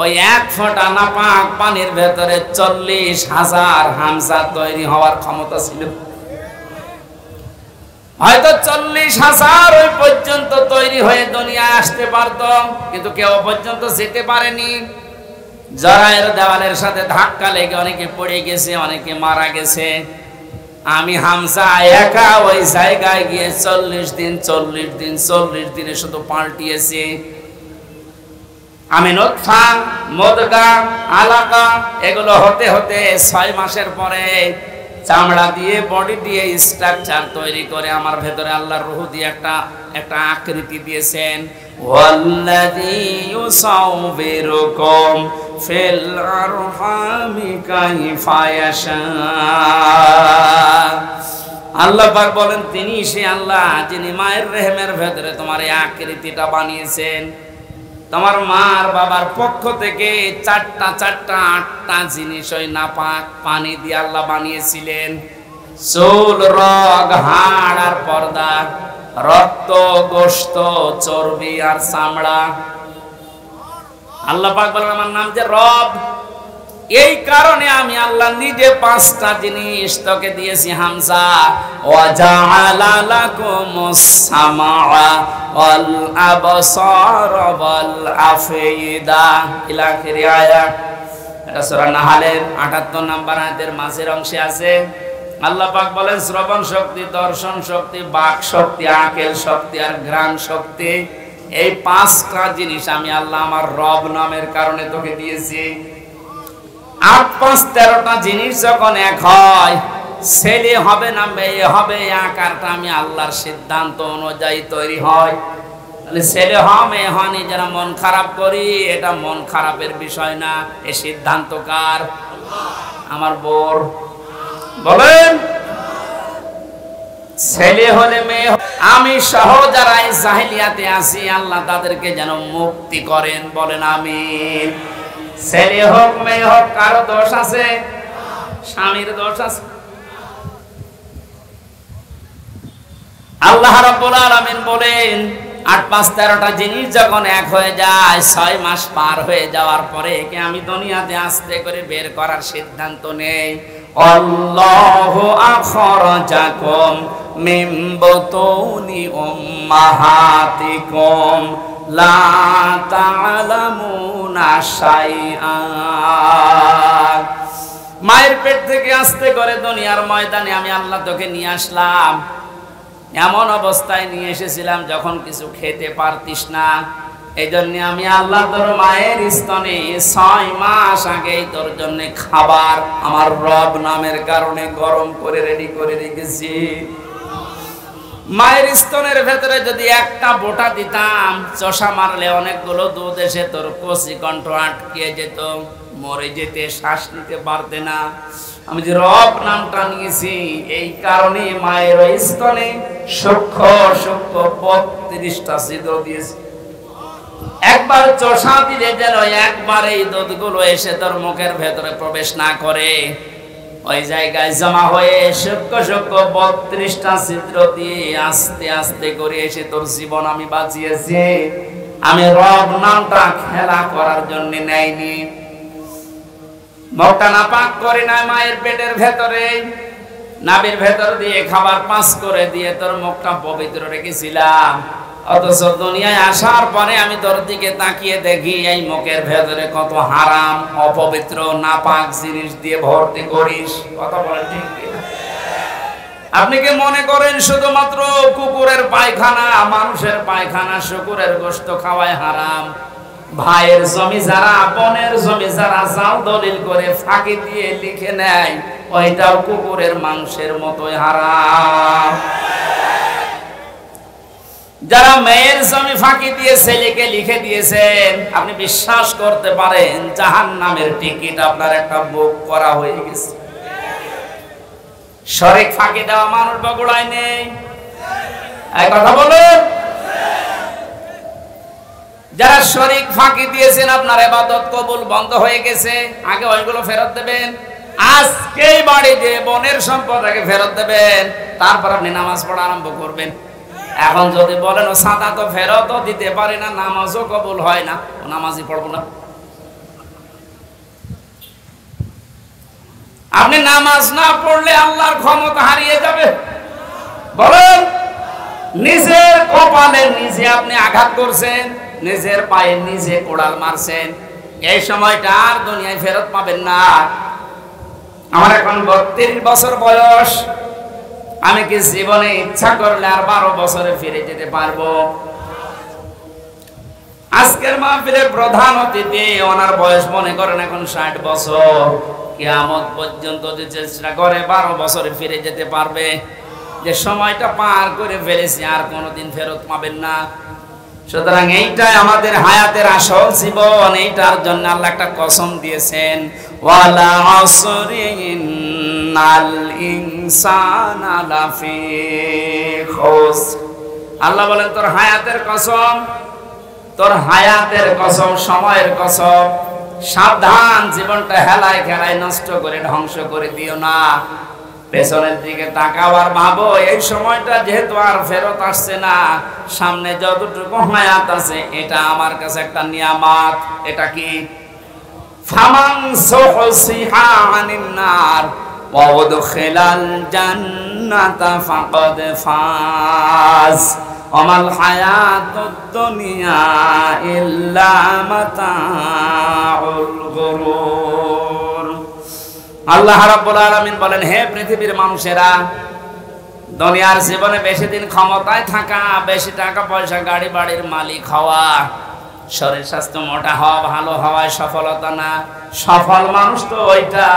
ওই 1 ফোঁটা নাপাক পানির ভেতরে 40,000 হামজা তৈরি হওয়ার ক্ষমতা ছিল। হয়তো 40,000 ওই পর্যন্ত তৈরি হয়ে দুনিয়ায় আসতে পারত, কিন্তু কেউ পর্যন্ত যেতে পারেনি। জরায়ের দেওয়ালের সাথে ধাক্কা লেগে অনেকে পড়ে গেছে, অনেকে মারা গেছে। আমি হামজা একা ওই জায়গায় গিয়ে 40 দিনে শুধু পাল্টিয়েছি। আমি নতফা, মুদগা, আলাকা এগুলো হতে হতে 6 মাসের পরে চামড়া দিয়ে, বডি দিয়ে স্ট্রাকচার তৈরি করে আমার ভেতরে আল্লাহর রূহ দিয়ে একটা আকৃতি দিয়েছেন। ওয়াল্লাযী ইউসাউবিরুকুম ফিল আরহামি কাইফা ইয়াশা। আল্লাহ পাক বলেন তিনি সে আল্লাহ যিনি মায়ের রেহেমের ভেতরে তোমার এই আকৃতিটা বানিয়েছেন। তোমার মার বাবার পক্ষ থেকে 8টা জিনিস ওই নাপাক পানি দিয়ে আল্লাহ বানিয়েছিলেন। চুল, রগ, হাড় আর পর্দা, রক্ত, গোশত, চর্বি আর চামড়া। আল্লাহ পাক বলেন আমার নাম যে রব, এই কারণে আমি আল্লাহ নিজে 5টা জিনিস তোকে দিয়েছি হামজা। ওয়া জাআলা লাকুমুস সামাআ ওয়াল আবসার ওয়াল আফইদা ইলা আখিরি আয়াত। এটা সূরা নাহলের 78 নম্বর আয়াতের মাঝের অংশে আছে। আল্লাহ পাক বলেন শ্রবণ শক্তি, দর্শন শক্তি, বাক শক্তি, আকল শক্তি আর ঘ্রাণ শক্তি, এই 5টা জিনিস আমি আল্লাহ আমার রব নামের কারণে তোকে দিয়েছি। 8 5 13টা জিনিস যখন এক হয়, ছেলে হবে না মেয়ে হবে, আকারটা আমি আল্লাহর সিদ্ধান্ত অনুযায়ী তৈরি হয়। তাহলে ছেলে হয় মেয়ে হয়নি যারা মন খারাপ করি, এটা মন খারাপের বিষয় না, এই সিদ্ধান্ত কার? আমার বোর। বলেন ছেলে হলে মেয়ে, আমি সহ যারা এই জাহেলিয়াতে আছি আল্লাহ তাদেরকে যেন মুক্তি করেন। বলেন আমিন। ছেলে হোক মেয়ে হোক, কারো দোষ আছে? স্বামীর দোষ আছে? আল্লাহ রাব্বুল আলামিন বলেন 8 5 13টা জিনিস যখন এক হয়ে যায়, 6 মাস পার হয়ে যাওয়ার পরে একে আমি দুনিয়াতে আস্তে করে বের করার সিদ্ধান্ত নেই। আল্লাহু আখরাজাকুম মিন বুতুনি উম্মাহাতিকুম লা তা'লামুনা শাইআ। মায়ের পেট থেকে আস্তে করে দুনিয়ার ময়দানে আমি আল্লাহ তোকে নিয়ে আসলাম। এমন অবস্থায় নিয়ে এসেছিলাম যখন কিছু খেতে পারতিস না। এই জন্য আমি আল্লাহ তোর মায়ের স্তনে 6 মাস আগেই তোর জন্য খাবার আমার রব নামের কারণে গরম করে রেডি করে রেখেছি। মায়ের স্তনের ভেতরে যদি একটা বোটা দিতাম, চষা মারলে অনেকগুলো দুধ এসে তোর কচি কণ্ঠ আটকে যেত, মরে যেতে, শ্বাস নিতে পারতে না। আমি যে রব নামটা নিয়েছি এই কারণে মায়ের স্তনে সূক্ষ্ম সূক্ষ্ম 32টা ছিদ্র দিয়েছি। একবার চষা দিলে যেন একবার এই দুধগুলো এসে তোর মুখের ভেতরে প্রবেশ না করে, ওই জায়গায় জমা হয়ে সূক্ষ্ম সূক্ষ্ম 32টা ছিদ্র দিয়ে আস্তে আস্তে করে এসে তোর জীবন আমি বাঁচিয়েছি। আমি রব নামটা খেলা করার জন্য নেইনি। মুখটা না পাক করে না, মায়ের পেটের ভেতরে নাভির ভেতর দিয়ে খাবার পাস করে দিয়ে তোর মুখটা পবিত্র রেখেছিলাম। অথচ দুনিয়ায় আসার পরে আমি তোর দিকে তাকিয়ে দেখি এই মুখের ভেতরে কত হারাম, অপবিত্র, নাপাক জিনিস দিয়ে ভর্তি করিস। কথা বলেন ঠিক কিনা? আপনি কি মনে করেন শুধুমাত্র কুকুরের পায়খানা, মানুষের পায়খানা, শুকুরের গোশত খাওয়ায় হারাম? ভাইয়ের জমি যারা, বোনের জমি যারা জাল দলিল করে ফাঁকি দিয়ে লিখে নেয়, ওইটাও কুকুরের মাংসের মতোই হারাম। যারা মেয়ের জমি ফাঁকি দিয়ে ছেলেকে লিখে দিয়েছেন, আপনি বিশ্বাস করতে পারেন জাহান্নামের টিকিট আপনার একটা বুক করা হয়ে গেছে। শরীক ফাঁকি দেওয়া মানুষ বগুড়ায় নেই? এই কথা বলুন। যারা শরীক ফাঁকি দিয়েছেন আপনার ইবাদত কবুল বন্ধ হয়ে গেছে, আগে ওইগুলো ফেরত দেবেন। আজকেই বাড়ি যে বোনের সম্পদ আগে ফেরত দেবেন, তারপর আপনি নামাজ পড়া আরম্ভ করবেন। এখন যদি বলেন ও সাদা তো ফেরতও দিতে পারি না, নামাজও কবুল হয় না, নামাজই পড়বো না। আপনি নামাজ না পড়লে আল্লাহর ক্ষমতা হারিয়ে যাবে। বলেন, নিজের কপালে নিজে আপনি আঘাত করছেন, নিজের পায়ে নিজে কোড়াল মারছেন। এই সময়টা আর দুনিয়ায় ফেরত পাবেন না। আমার এখন 32 বছর বয়স। আমি কি জীবনে ইচ্ছা করলে আর 12 বছরে ফিরে যেতে পারবো? আজকের মাহফিলের প্রধান অতিথি, ওনার বয়স মনে করেন এখন 60 বছর। কিয়ামত পর্যন্ত যে চেষ্টা করে 12 বছরে ফিরে যেতে পারবে। যে সময়টা পার করে ফেলেছি আর কোনোদিন ফেরত পাবেন না। সুতরাং এইটাই আমাদের হায়াতের আসল জীবন। এইটার জন্য আল্লাহ একটা কসম দিয়েছেন, ওয়ালা আসরি ইন্নাল ইনসানা লাফি খুসর। আল্লাহ বলেন তোর হায়াতের কসম, তোর হায়াতের কসম, সময়ের কসম, সাবধান, জীবনটা হেলায় খেলায় নষ্ট করে ধ্বংস করে দিও না। পেছনের দিকে তাকাও আর ভাবো এই সময়টা যেহেতু আর ফেরত আসছে না, সামনে যতটুকু হায়াত আছে এটা আমার কাছে একটা নিয়ামত। এটা কি? ফামান সুহসিহা আনিন নার ওয়া উদখিলাল জান্নাতা ফাকাদ ফাজ ওয়ামাল হায়াতুদ দুনিয়া ইল্লা মাতাউল গুরুর। আল্লাহ রাব্বুল আলামিন বলেন, হে পৃথিবীর মানুষেরা, দুনিয়ার জীবনে বেশি দিন ক্ষমতায় থাকা, বেশি টাকা পয়সা, গাড়ি বাড়ির মালিক হওয়া, শরীর স্বাস্থ্য মোটা হওয়া, ভালো হওয়ায় সফলতা না। সফল মানুষ তো ওইটা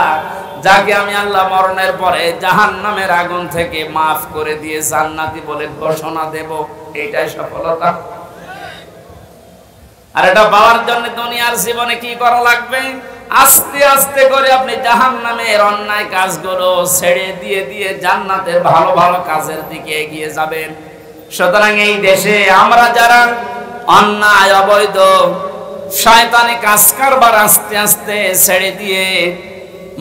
যাকে আমি আল্লাহ মরণের পরে জাহান্নামের আগুন থেকে মাফ করে দিয়ে জান্নাতি বলে ঘোষণা দেব, এইটাই সফলতা। আর এটা পাওয়ার জন্য দুনিয়ার জীবনে কি করা লাগবে? আস্তে আস্তে করে আপনি জাহান্নামের অন্যায় কাজগুলো ছেড়ে দিয়ে দিয়ে জান্নাতের ভালো ভালো কাজের দিকে এগিয়ে যাবেন। সুতরাং এই দেশে আমরা যারা অন্যায়, অবৈধ, শয়তানি কাজ কারবার আস্তে আস্তে ছেড়ে দিয়ে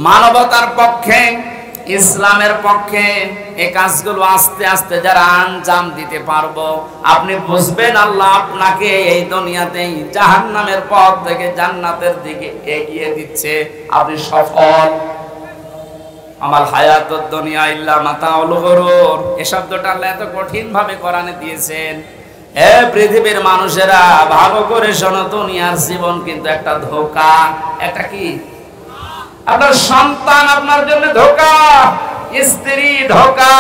মানবতার পক্ষে, ইসলামের পক্ষে এই কাজগুলো আস্তে আস্তে যারা আঞ্জাম দিতে পারবো, আপনি বুঝবেন আল্লাহ আপনাকে এই দুনিয়াতেই জাহান্নামের পথ থেকে জান্নাতের দিকে এগিয়ে দিচ্ছে। আপনি সফল। আমার হায়াতুদ দুনিয়া ইল্লা মাতাউল গুরুর, এই শব্দটা আল্লাহ এত কঠিন ভাবে কোরআনে দিয়েছেন। এ পৃথিবীর মানুষেরা ভালো করে শোনো, দুনিয়ার জীবন কিন্তু একটা ধোঁকা। একটা কি? আপনার সন্তান আপনার জন্য ধোঁকা, স্ত্রী ধোঁকা,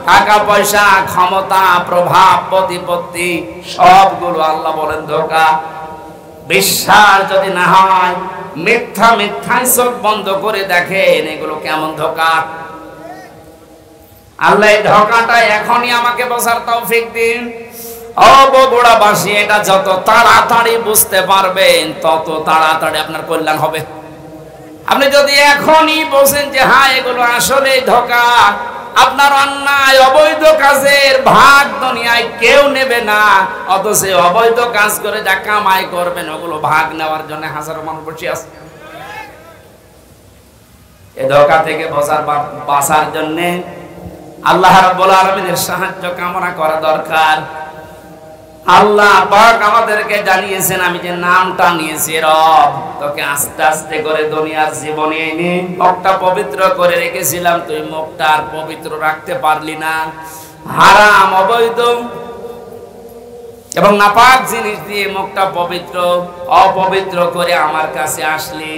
টাকা পয়সা, ক্ষমতা, প্রভাব, প্রতিপত্তি সবগুলো আল্লাহ বলেন ধোঁকা। বিশ্বাস যদি না হয়, মিথ্যায় চোখ বন্ধ করে দেখেন এগুলো কেমন ধোঁকা। আল্লাহ এই ধোঁকাটা এখনই আমাকে বোঝার তৌফিক দিন। ও বগুড়াবাসী, এটা যত তাড়াতাড়ি বুঝতে পারবেন তত তাড়াতাড়ি আপনার কল্যাণ হবে। আপনি যদি এখনই বোঝেন যে হ্যাঁ এগুলো আসলে ধোঁকা, আপনার অন্যায় অবৈধ কাজের ভাগ দুনিয়ায় কেউ নেবে না, অথচ অবৈধ কাজ করে যা কামাই করবেন ওগুলো ভাগ নেওয়ার জন্য হাজারো মানুষ বসে আছে। এই ধোঁকা থেকে বাঁচার জন্য আল্লাহ রাব্বুল আলামিনের সাহায্য কামনা করা দরকার। আল্লাহ পাক আমাদেরকে জানিয়েছেন, আমি যে নামটা নিয়েছি রব, তোকে আস্তে আস্তে করে দুনিয়ার জীবনে এনে মুখটা পবিত্র করে রেখেছিলাম, তুই মুখটা আর পবিত্র রাখতে পারলি না। হারাম, অবৈধ এবং নাপাক জিনিস দিয়ে মুখটা অপবিত্র করে আমার কাছে আসলি।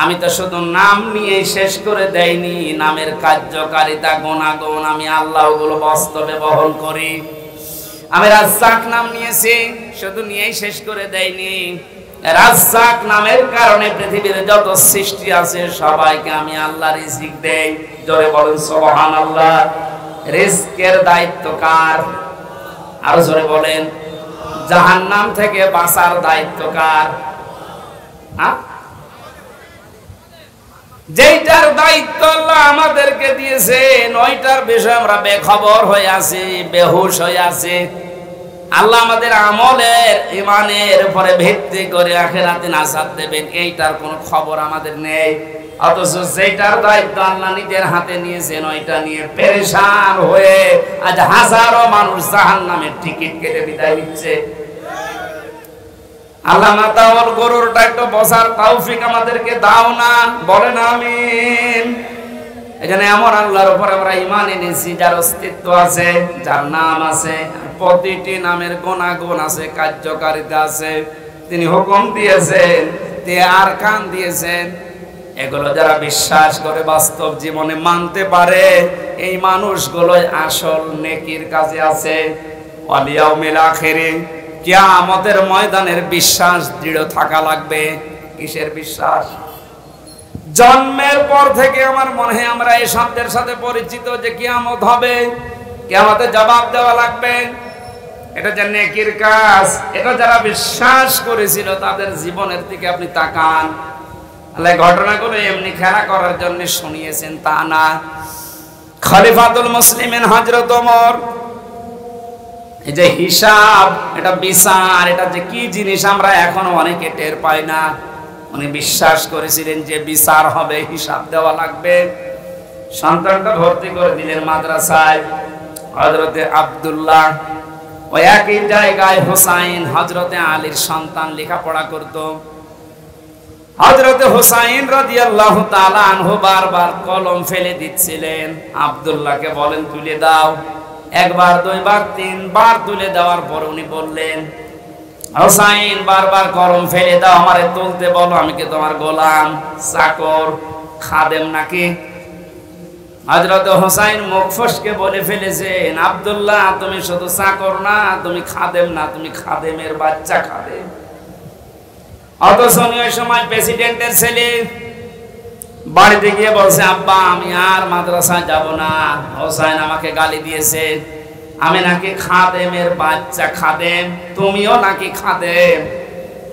আমি তো শুধু নাম নিয়ে শেষ করে দেইনি, নামের কার্যকারিতা গুণাগুণ আমি আল্লাহ ওগুলো বাস্তবে বহন করি। আমি রাজ্জাক নাম নিয়েছি, শুধু নিয়েই শেষ করে দেইনি। রাজ্জাক নামের কারণে পৃথিবীর যত সৃষ্টি আছে সবাইকে আমি আল্লাহ রিজিক দেই। জোরে বলেন সুবহানাল্লাহ। রিজকের দায়িত্ব কার? আরো জোরে বলেন। জাহান্নাম থেকে বাঁচার দায়িত্ব কার? যেইটার দায়িত্ব আল্লাহ আমাদেরকে দিয়েছেন ওইটার বিষয়ে আমরা বেখবর হয়ে আছি, বেহুশ হয়ে আছি। আল্লাহ আমাদের আমলের, ইমানের উপরে ভিত্তি করে আখিরাতে নাজাত দেবেন, এইটার কোনো খবর আমাদের নেই। অথচ যেইটার দায়িত্ব আল্লাহ নিজের হাতে নিয়েছেন ওইটা নিয়ে পেরেশান হয়ে আজ হাজারো মানুষ জাহান্নামের টিকিট কেটে বিদায় নিচ্ছে। আল্লাহ না তাওয়াল গরুরটা একটু বসার তৌফিক আমাদেরকে দাও না, বলেন আমিন। এখানে এমন আল্লাহর উপর আমরা ঈমান এনেছি যার অস্তিত্ব আছে, যার নাম আছে, প্রতিটি নামের গুণাগুণ আছে, কার্যকারিতা আছে। তিনি হুকুম দিয়েছেন, তিনি আরকান দিয়েছেন। এগুলো যারা বিশ্বাস করে বাস্তব জীবনে মানতে পারে এই মানুষগুলোই আসল নেকির কাজে আছে। ওয়াল ইয়াউমিল আখিরে, কিয়ামতের ময়দানের বিশ্বাস দৃঢ় থাকা লাগবে। কিসের বিশ্বাস? জন্মের পর থেকে আমার মনে হয় আমরা এই শব্দের সাথে পরিচিত যে কিয়ামত হবে, কিয়ামতে জবাব দেওয়া লাগবে। এটা যে নেকির কাজ, এটা যারা বিশ্বাস করেছিল তাদের জীবনের দিকে আপনি তাকান। আল্লাহ ঘটনাগুলো এমনি খেলা করার জন্য শুনিয়েছেন তা না। খলিফাতুল মুসলিমিন হযরত ওমর, এই যে হিসাব, এটা বিচার, এটা যে কি জিনিস আমরা এখনো অনেকে টের পাই না। উনি বিশ্বাস করেছিলেন যে বিচার হবে, হিসাব দেওয়া লাগবে। সন্তানটা ভর্তি করে দিলেন মাদ্রাসায়। হযরতে আব্দুল্লাহ, ওই একই জায়গায় হুসাইন হযরতে আলীর সন্তান লেখাপড়া করত। হযরতে হুসাইন রাদিয়াল্লাহু তাআলা আনহু বারবার কলম ফেলে দিচ্ছিলেন। আব্দুল্লাহকে বলেন তুলে দাও। একবার, দুইবার, তিনবার তুলে দেওয়ার পর উনি বললেন, হুসাইন বারবার কলম ফেলে দাও, আমারে তুলতে বলো, আমি কি তোমার গোলাম, চাকর, খাদেম নাকি? হযরত হুসাইন মুখ ফসকে বলে ফেলেছেন, আব্দুল্লাহ তুমি শুধু চাকর না, তুমি খাদেম না, তুমি খাদেমের বাচ্চা, খাদেম। অথচ ওই সময় প্রেসিডেন্টের ছেলে বাড়িতে গিয়ে বলছে, আব্বা আমি আর মাদ্রাসায় যাব না, হুসাইন আমাকে গালি দিয়েছে, আমি নাকি খাদেমের বাচ্চা। খাদেম? তুমিও নাকি খাদেম?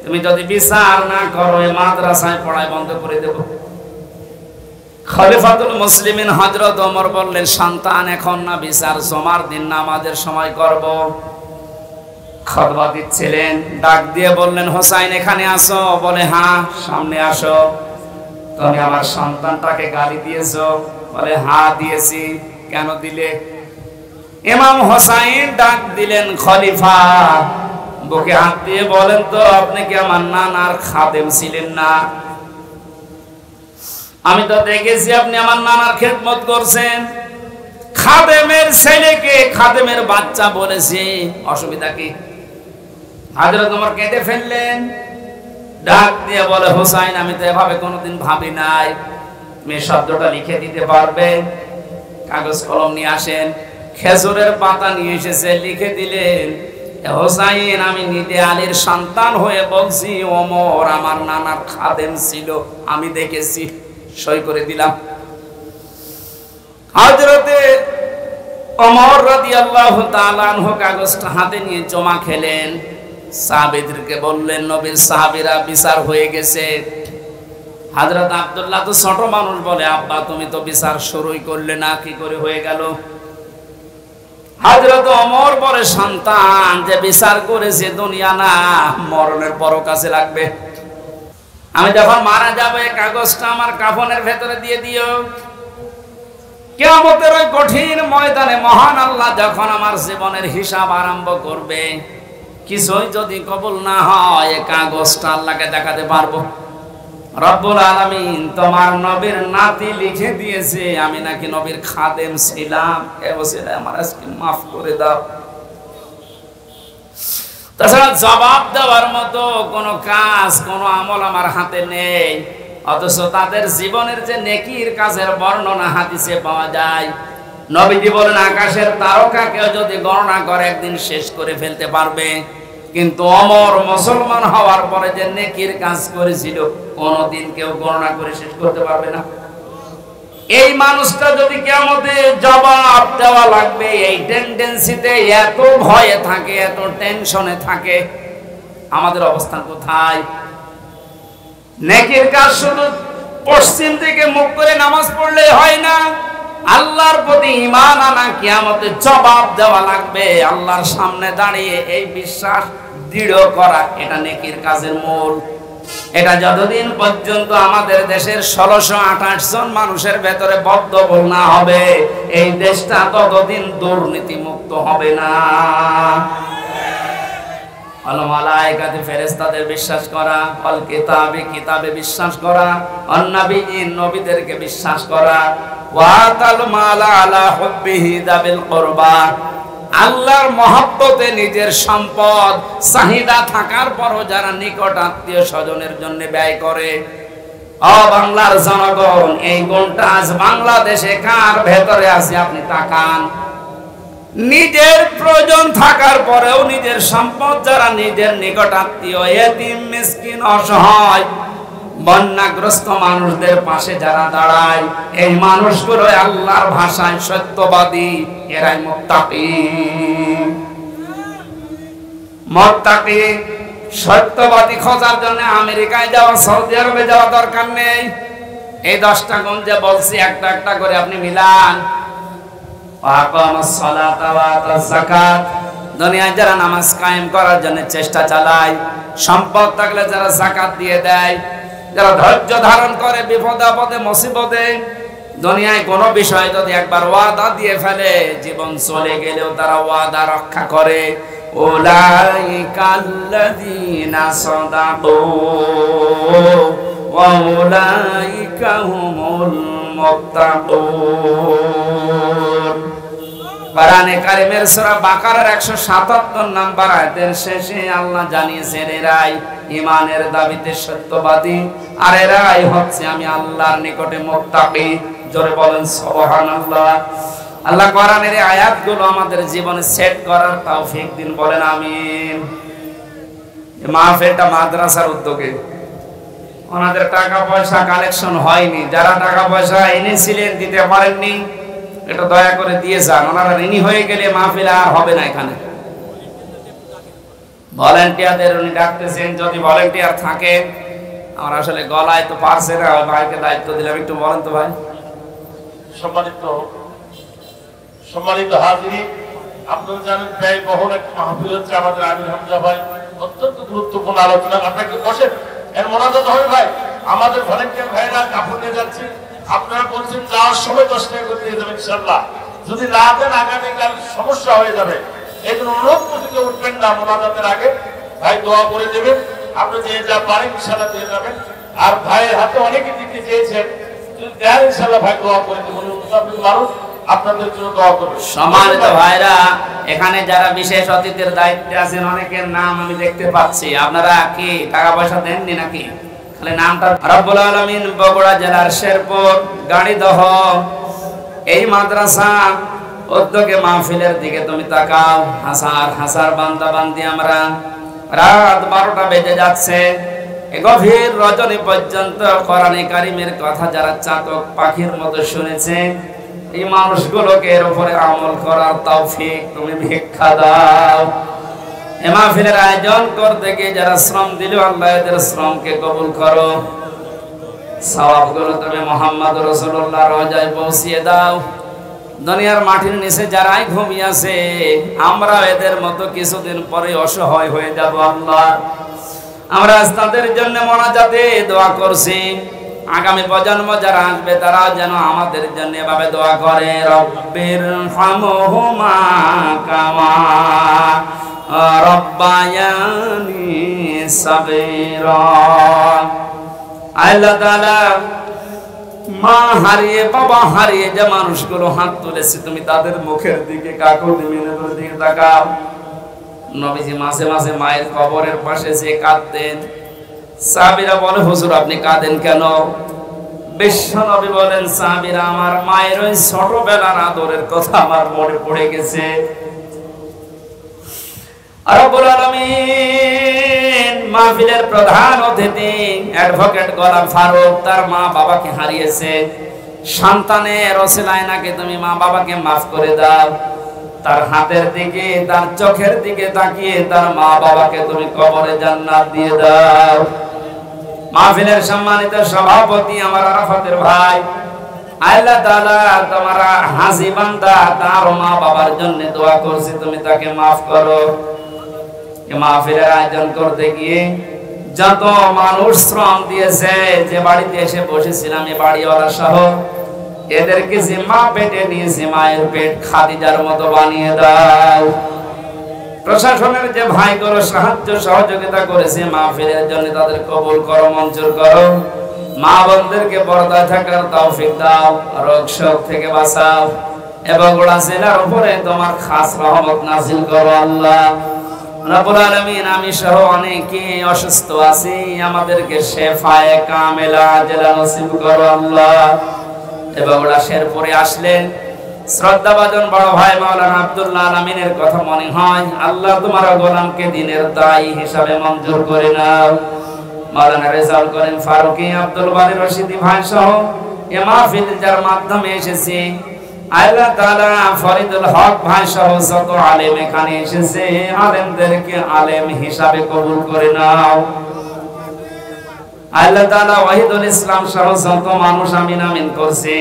তুমি যদি বিচার না করো এই মাদ্রাসায় পড়াই বন্ধ করে দেব। খলিফাতুল মুসলিমিন হযরত ওমর বললেন, সন্তান এখন না, বিচার জমার দিন নামাজের সময় করব। খুতবা দিচ্ছিলেন, ডাক দিয়ে বললেন, হুসাইন এখানে আসো। বলে হ্যাঁ, সামনে আসো। তুমি আমার সন্তানটাকে গালি দিয়েছো? বলে হ্যাঁ দিয়েছি। কেন দিলে? ইমাম হুসাইন ডাক দিলেন, খলিফা বুকে হাত দিয়ে বলেন তো, আপনি কি আমার নানার খাদেম ছিলেন না? আমি তো দেখেছি আপনি আমার নানার খেদমত করছেন। খাদেমের ছেলেকে খাদেমের বাচ্চা বলেছে, অসুবিধা কি? হযরত ওমর কেটে ফেললেন, ডাক দিয়ে বলে, হুসাইন আমি তো এভাবে কোনোদিন ভাবি নাই, তুমি শব্দটা লিখে দিতে পারবে? কাগজ কলম নিয়ে আসেন। খেজুরের পাতা নিয়ে এসেছে, লিখে দিলেন, হুসাইন আমি নিদে আলীর সন্তান হয়ে বলছি, ওমর আমার নানার খাদেম ছিল, আমি দেখেছি, সই করে দিলাম। হযরতে ওমর রাদিয়াল্লাহু তাআলা আনহু কাগজটা হাতে নিয়ে জমা খেলেন, সাহাবীদেরকে বললেন, নবীর সাহাবীরা বিচার হয়ে গেছে। হযরত আব্দুল্লাহ তো ছোট মানুষ, বলে, আব্বা তুমি তো বিচার শুরুই করলে না, কি করে হয়ে গেল? হযরত ওমর বলে, সন্তান যে বিচার করেছে দুনিয়া না, মরণের পরও কাছে লাগবে। আমি যখন মারা যাবো এই কাগজটা আমার কাফনের ভেতরে দিয়ে দিও। কিয়ামতের ওই কঠিন ময়দানে মহান আল্লাহ যখন আমার জীবনের হিসাব আরম্ভ করবে, কিছুই যদি কবুল না হয় এই কাগজটা আল্লাহকে দেখাতে পারবো, রব্বুল আলামিন তোমার নবীর নাতি লিখে দিয়েছে আমি নাকি নবীর খাদেম ছিলাম, এ বলে আমার আজকে মাফ করে দাও। তাছাড়া জবাব দেওয়ার মতো কোনো কাজ, কোনো আমল আমার হাতে নেই, অথচ তাদের জীবনের যে নেকির কাজের বর্ণনা হাদিসে পাওয়া যায়। নবীজি বলেন, আকাশের তারকাকেও যদি গণনা করে একদিন শেষ করে ফেলতে পারবে, কিন্তু ওমর মুসলমান হওয়ার পরে যে নেকির কাজ করেছিল কোনদিন কেউ গণনা করে শেষ করতে পারবে না। এই মানুষটা যদি কিয়ামতে জবাব দেওয়া লাগবে, এই টেন্ডেন্সিতে এত ভয়ে থাকে, এত টেনশনে থাকে, আমাদের অবস্থান কোথায়? নেকির কাজ শুধু পশ্চিম দিকে মুখ করে নামাজ পড়লে হয় না, আল্লাহর প্রতি ঈমান আনা, কিয়ামতে জবাব দেওয়া লাগবে, আল্লাহর সামনে দাঁড়িয়ে এই বিশ্বাস দৃঢ় করা, এটা নেকির কাজের মূল। এটা যতদিন পর্যন্ত আমাদের দেশের 1628 জন মানুষের ভেতরে বদ্ধবল না হবে, এই দেশটা ততদিন দুর্নীতি মুক্ত হবে না। আল মালায়েকাতে ফেরেশতাদের বিশ্বাস করা, আল কিতাবে কিতাবে বিশ্বাস করা, অন নবীয়িন নবীদেরকে বিশ্বাস করা, ওয়া তাল মালা আলা হুব্বিহি দাবিল কুরবা, আল্লাহর মহব্বতে নিজের সম্পদ চাহিদা থাকার পরও যারা নিকট আত্মীয় স্বজনের জন্য ব্যয় করে। ও বাংলার জনগণ, এই গুণটা আজ বাংলাদেশে কার ভেতরে আছে আপনি তাকান। নিজের প্রয়োজন থাকার পরেও নিজের সম্পদ যারা নিজের নিকট আত্মীয়, এতিম, মিসকিন, অসহায়, বন্যাগ্রস্ত মানুষদের পাশে যারা দাঁড়ায়, এই মানুষগুলো আল্লাহর ভাষায় সত্যবাদী, এরাই মুত্তাকি। মুত্তাকি সত্যবাদী খোঁজার জন্য আমেরিকায় যাওয়া, সৌদি আরবে যাওয়া দরকার নেই। এই 10টা গুণ যে বলছি একটা একটা করে আপনি মিলান। দুনিয়ায় যারা নামাজ কায়েম করার জন্য চেষ্টা চালায়, সম্পদ থাকলে যারা যাকাত দিয়ে দেয়, যারা ধৈর্য ধারণ করে বিপদে আপদে মুসিবতে, দুনিয়ায় কোনো বিষয় যদি একবার ওয়াদা দিয়ে ফেলে, জীবন চলে গেলেও তারা ওয়াদা রক্ষা করে। উলাইকাল্লাযীনা সাদাকু ওয়া উলাইকা হুমুল মুত্তাকুন। কোরআনে কারিমের সূরা বাকারার 177 নম্বর আয়াতের শেষে আল্লাহ জানিয়েছেন, এরাই ঈমানের দাবিতে সত্যবাদী, আর এরাই হচ্ছে আমি আল্লাহর নিকটে মুত্তাকি। জোরে বলেন সুবহানাল্লাহ। আল্লাহ কোরআনের এই আয়াতগুলো আমাদের জীবনে সেট করার তৌফিক দিন, বলেন আমিন। এই মাহফিলটা মাদ্রাসার উদ্যোগে, ওনাদের টাকা পয়সা কালেকশন হয়নি, যারা টাকা পয়সা এনেছিলেন দিতে পারেননি, এটা দয়া করে দিয়ে যান। ওনারা ঋণী হয়ে গেলে মাহফিল আর হবে না এখানে। ভলান্টিয়ারদের উনি ডাকতেছেন, যদি ভলান্টিয়ার থাকে, আমার আসলে গলায় তো পারছে না, ভাইকে দায়িত্ব দিলাম, একটু বলেন তো ভাই। সম্মানিত হাজিরি, আপনারা জানেন ব্যয়বহুল একটা মাহফিল হচ্ছে আমাদের আমির হামজা ভাই, অত্যন্ত গুরুত্বপূর্ণ আলোচনা। আপনাকে বসেন, এর মোনাজাত হবে ভাই। আমাদের ভলান্টিয়ার ভাইরা কাপড় নিয়ে যাচ্ছে, আপনারা বলছেন যাওয়ার সময় 10 টাকা করে দিয়ে যাবেন ইনশাআল্লাহ। যদি না দেন আগামীকাল সমস্যা হয়ে যাবে, এই জন্য অনুরোধ করতে উঠবেন না। মোনাজাতের আগে ভাই দোয়া করে দেবেন, আপনি যে যা পারেন ইনশাআল্লাহ দিয়ে যাবেন। আর ভাইয়ের হাতে অনেকে দিতে চেয়েছেন, যদি দেন ইনশাআল্লাহ ভাই দোয়া করে দেবেন। মুসাফির মানুষ আপনাদের জন্য দোয়া করবেন। সম্মানিত ভাইরা, এখানে যারা বিশেষ অতিথির দায়িত্বে আছেন অনেকের নাম আমি দেখতে পাচ্ছি। আপনারা কি টাকা পয়সা দেননি নাকি? খালি নামটা। রব্বুল আলামিন বগুড়া জেলার শেরপুর গাড়িদহ এই মাদ্রাসা উদ্যোগে মাহফিলের দিকে তুমি তাকাও। হাজার হাজার বান্দা বান্দি আমরা, রাত 12টা বেজে যাচ্ছে, গভীর রজনী পর্যন্ত কোরআনে কারিমের কথা যারা চাতক পাখির মতো শুনেছে, এই মানুষগুলোকে এর উপরে আমল করার তৌফিক তুমি ভিক্ষা দাও। এই মাহফিলের আয়োজন করতে গিয়ে যারা শ্রম দিল, আল্লাহ এদের শ্রমকে কবুল করো। সওয়াবগুলো তুমি মুহাম্মদ রাসূলুল্লাহর রওজায় পৌঁছিয়ে দাও। দুনিয়ার মাটির নিচে যারাই ঘুমিয়ে আছে, আমরা এদের মতো কিছুদিন পরে অসহায় হয়ে যাব আল্লাহ। আমরা আজ তাদের জন্য মোনাজাতে দোয়া করছি, আগামী প্রজন্ম যারা আসবে তারাও যেন আমাদের জন্য এভাবে দোয়া করে। রব্বির হামহুমা কামা রব্বায়ানি সাগীরা। আল্লাহ তাআলা মা হারিয়ে বাবা হারিয়ে যে মানুষগুলো হাত তুলেছে, তুমি তাদের মুখের দিকে কাকুতি মিনতির দিকে তাকাও। নবীজি মাঝে মাঝে মায়ের কবরের পাশে যে কাঁদতেন, সাহাবীরা বলে হুজুর আপনি কাঁদেন কেন? বিশ্ব নবী বলেন, সাহাবীরা আমার মায়ের ওই ছোটবেলার আদরের কথা আমার মনে পড়ে গেছে। রব্বুল আলামিন মাহফিলের প্রধান অতিথি অ্যাডভোকেট গোলাম ফারুক তার মা বাবাকে হারিয়েছে। সন্তানের ওসিলায় নাকি তুমি মা বাবাকে মাফ করে দাও। তার হাতের দিকে তার চোখের দিকে তাকিয়ে তার মা বাবাকে তুমি কবরে জান্নাত দিয়ে দাও। মাহফিলের সম্মানিত সভাপতি আমার আরাফাতের ভাই, আল্লাহ তাআলা তোমার হাজি বান্দা তার মা বাবার জন্য দোয়া করছি, তুমি তাকে মাফ করো। এই মাহফিলের আয়োজন করতে গিয়ে যত মানুষ শ্রম দিয়েছে, যে বাড়িতে এসে বসেছিলাম এই বাড়িওয়ালা সহ, এদেরকে যে মা পেটে নিয়েছে মায়ের পেট খাদিজার মতো বানিয়ে দাও। প্রশাসনের যে ভাইগুলো সাহায্য সহযোগিতা করেছে মাহফিলের জন্য, তাদের কবুল করো, মঞ্জুর করো। মা বোনদেরকে পর্দায় থাকার তৌফিক দাও, রোগ শোক থেকে বাঁচাও এবং ওরা জেলার উপরে তোমার খাস রহমত নাযিল করো আল্লাহ রাব্বুল আলামিন। আমি সহ অনেকে অসুস্থ আছি, আমাদেরকে শেফায়ে কামেলা জেলা নসিব করো আল্লাহ। এবং ওরা শেরপুরে আসলেন, শ্রদ্ধাভাজন বড় ভাই মাওলানা আব্দুল্লাহ আলামিনের কথা মনে হয়, আল্লাহ তোমার গোলামকে দিনের দায়ী হিসাবে মঞ্জুর করে নাও। মাওলানা রেজাউল করিম ফারুকী, আব্দুল বারী রশিদী ভাই সহ এ মাহফিল যার মাধ্যমে এসেছে, আল্লাহ তাআলা ফরিদুল হক ভাই সহ যত আলেম এখানে এসেছে, আলেমদেরকে আলেম হিসাবে কবুল করে নাও। আল্লাহ তাআলা ওয়াহিদুল ইসলাম সহ যত মানুষ আমিন আমিন করছে,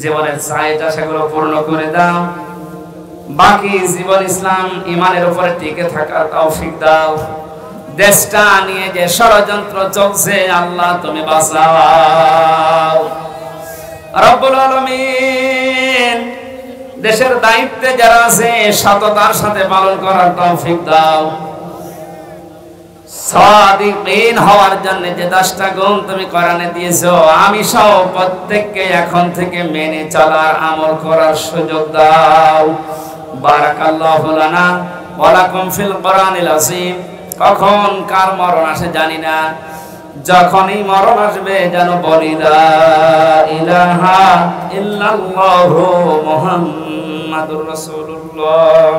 জীবনের চাহিদা সেগুলো পূর্ণ করে দাও। বাকি জীবন ইসলাম ইমানের উপরে টিকে থাকার তৌফিক দাও। দেশটা নিয়ে যে ষড়যন্ত্র চলছে আল্লাহ তুমি বাঁচাও রব্বুল আলামিন। দেশের দায়িত্বে যারা আছে সততার সাথে পালন করার তৌফিক দাও। সাদিকিন হওয়ার জন্য যে 10টা গুণ তুমি কোরআনে দিয়েছো, আমি সহ প্রত্যেককে এখন থেকে মেনে চলার আমল করার সুযোগ দাও। বারাকাল্লাহু লানা ওয়া লাকুম ফিল কোরআনিল আযীম। কখন কার মরণ আসে জানি না, যখনই মরণ আসবে যেন বলি লা ইলাহা ইল্লাল্লাহু মুহাম্মাদুর রাসূলুল্লাহ।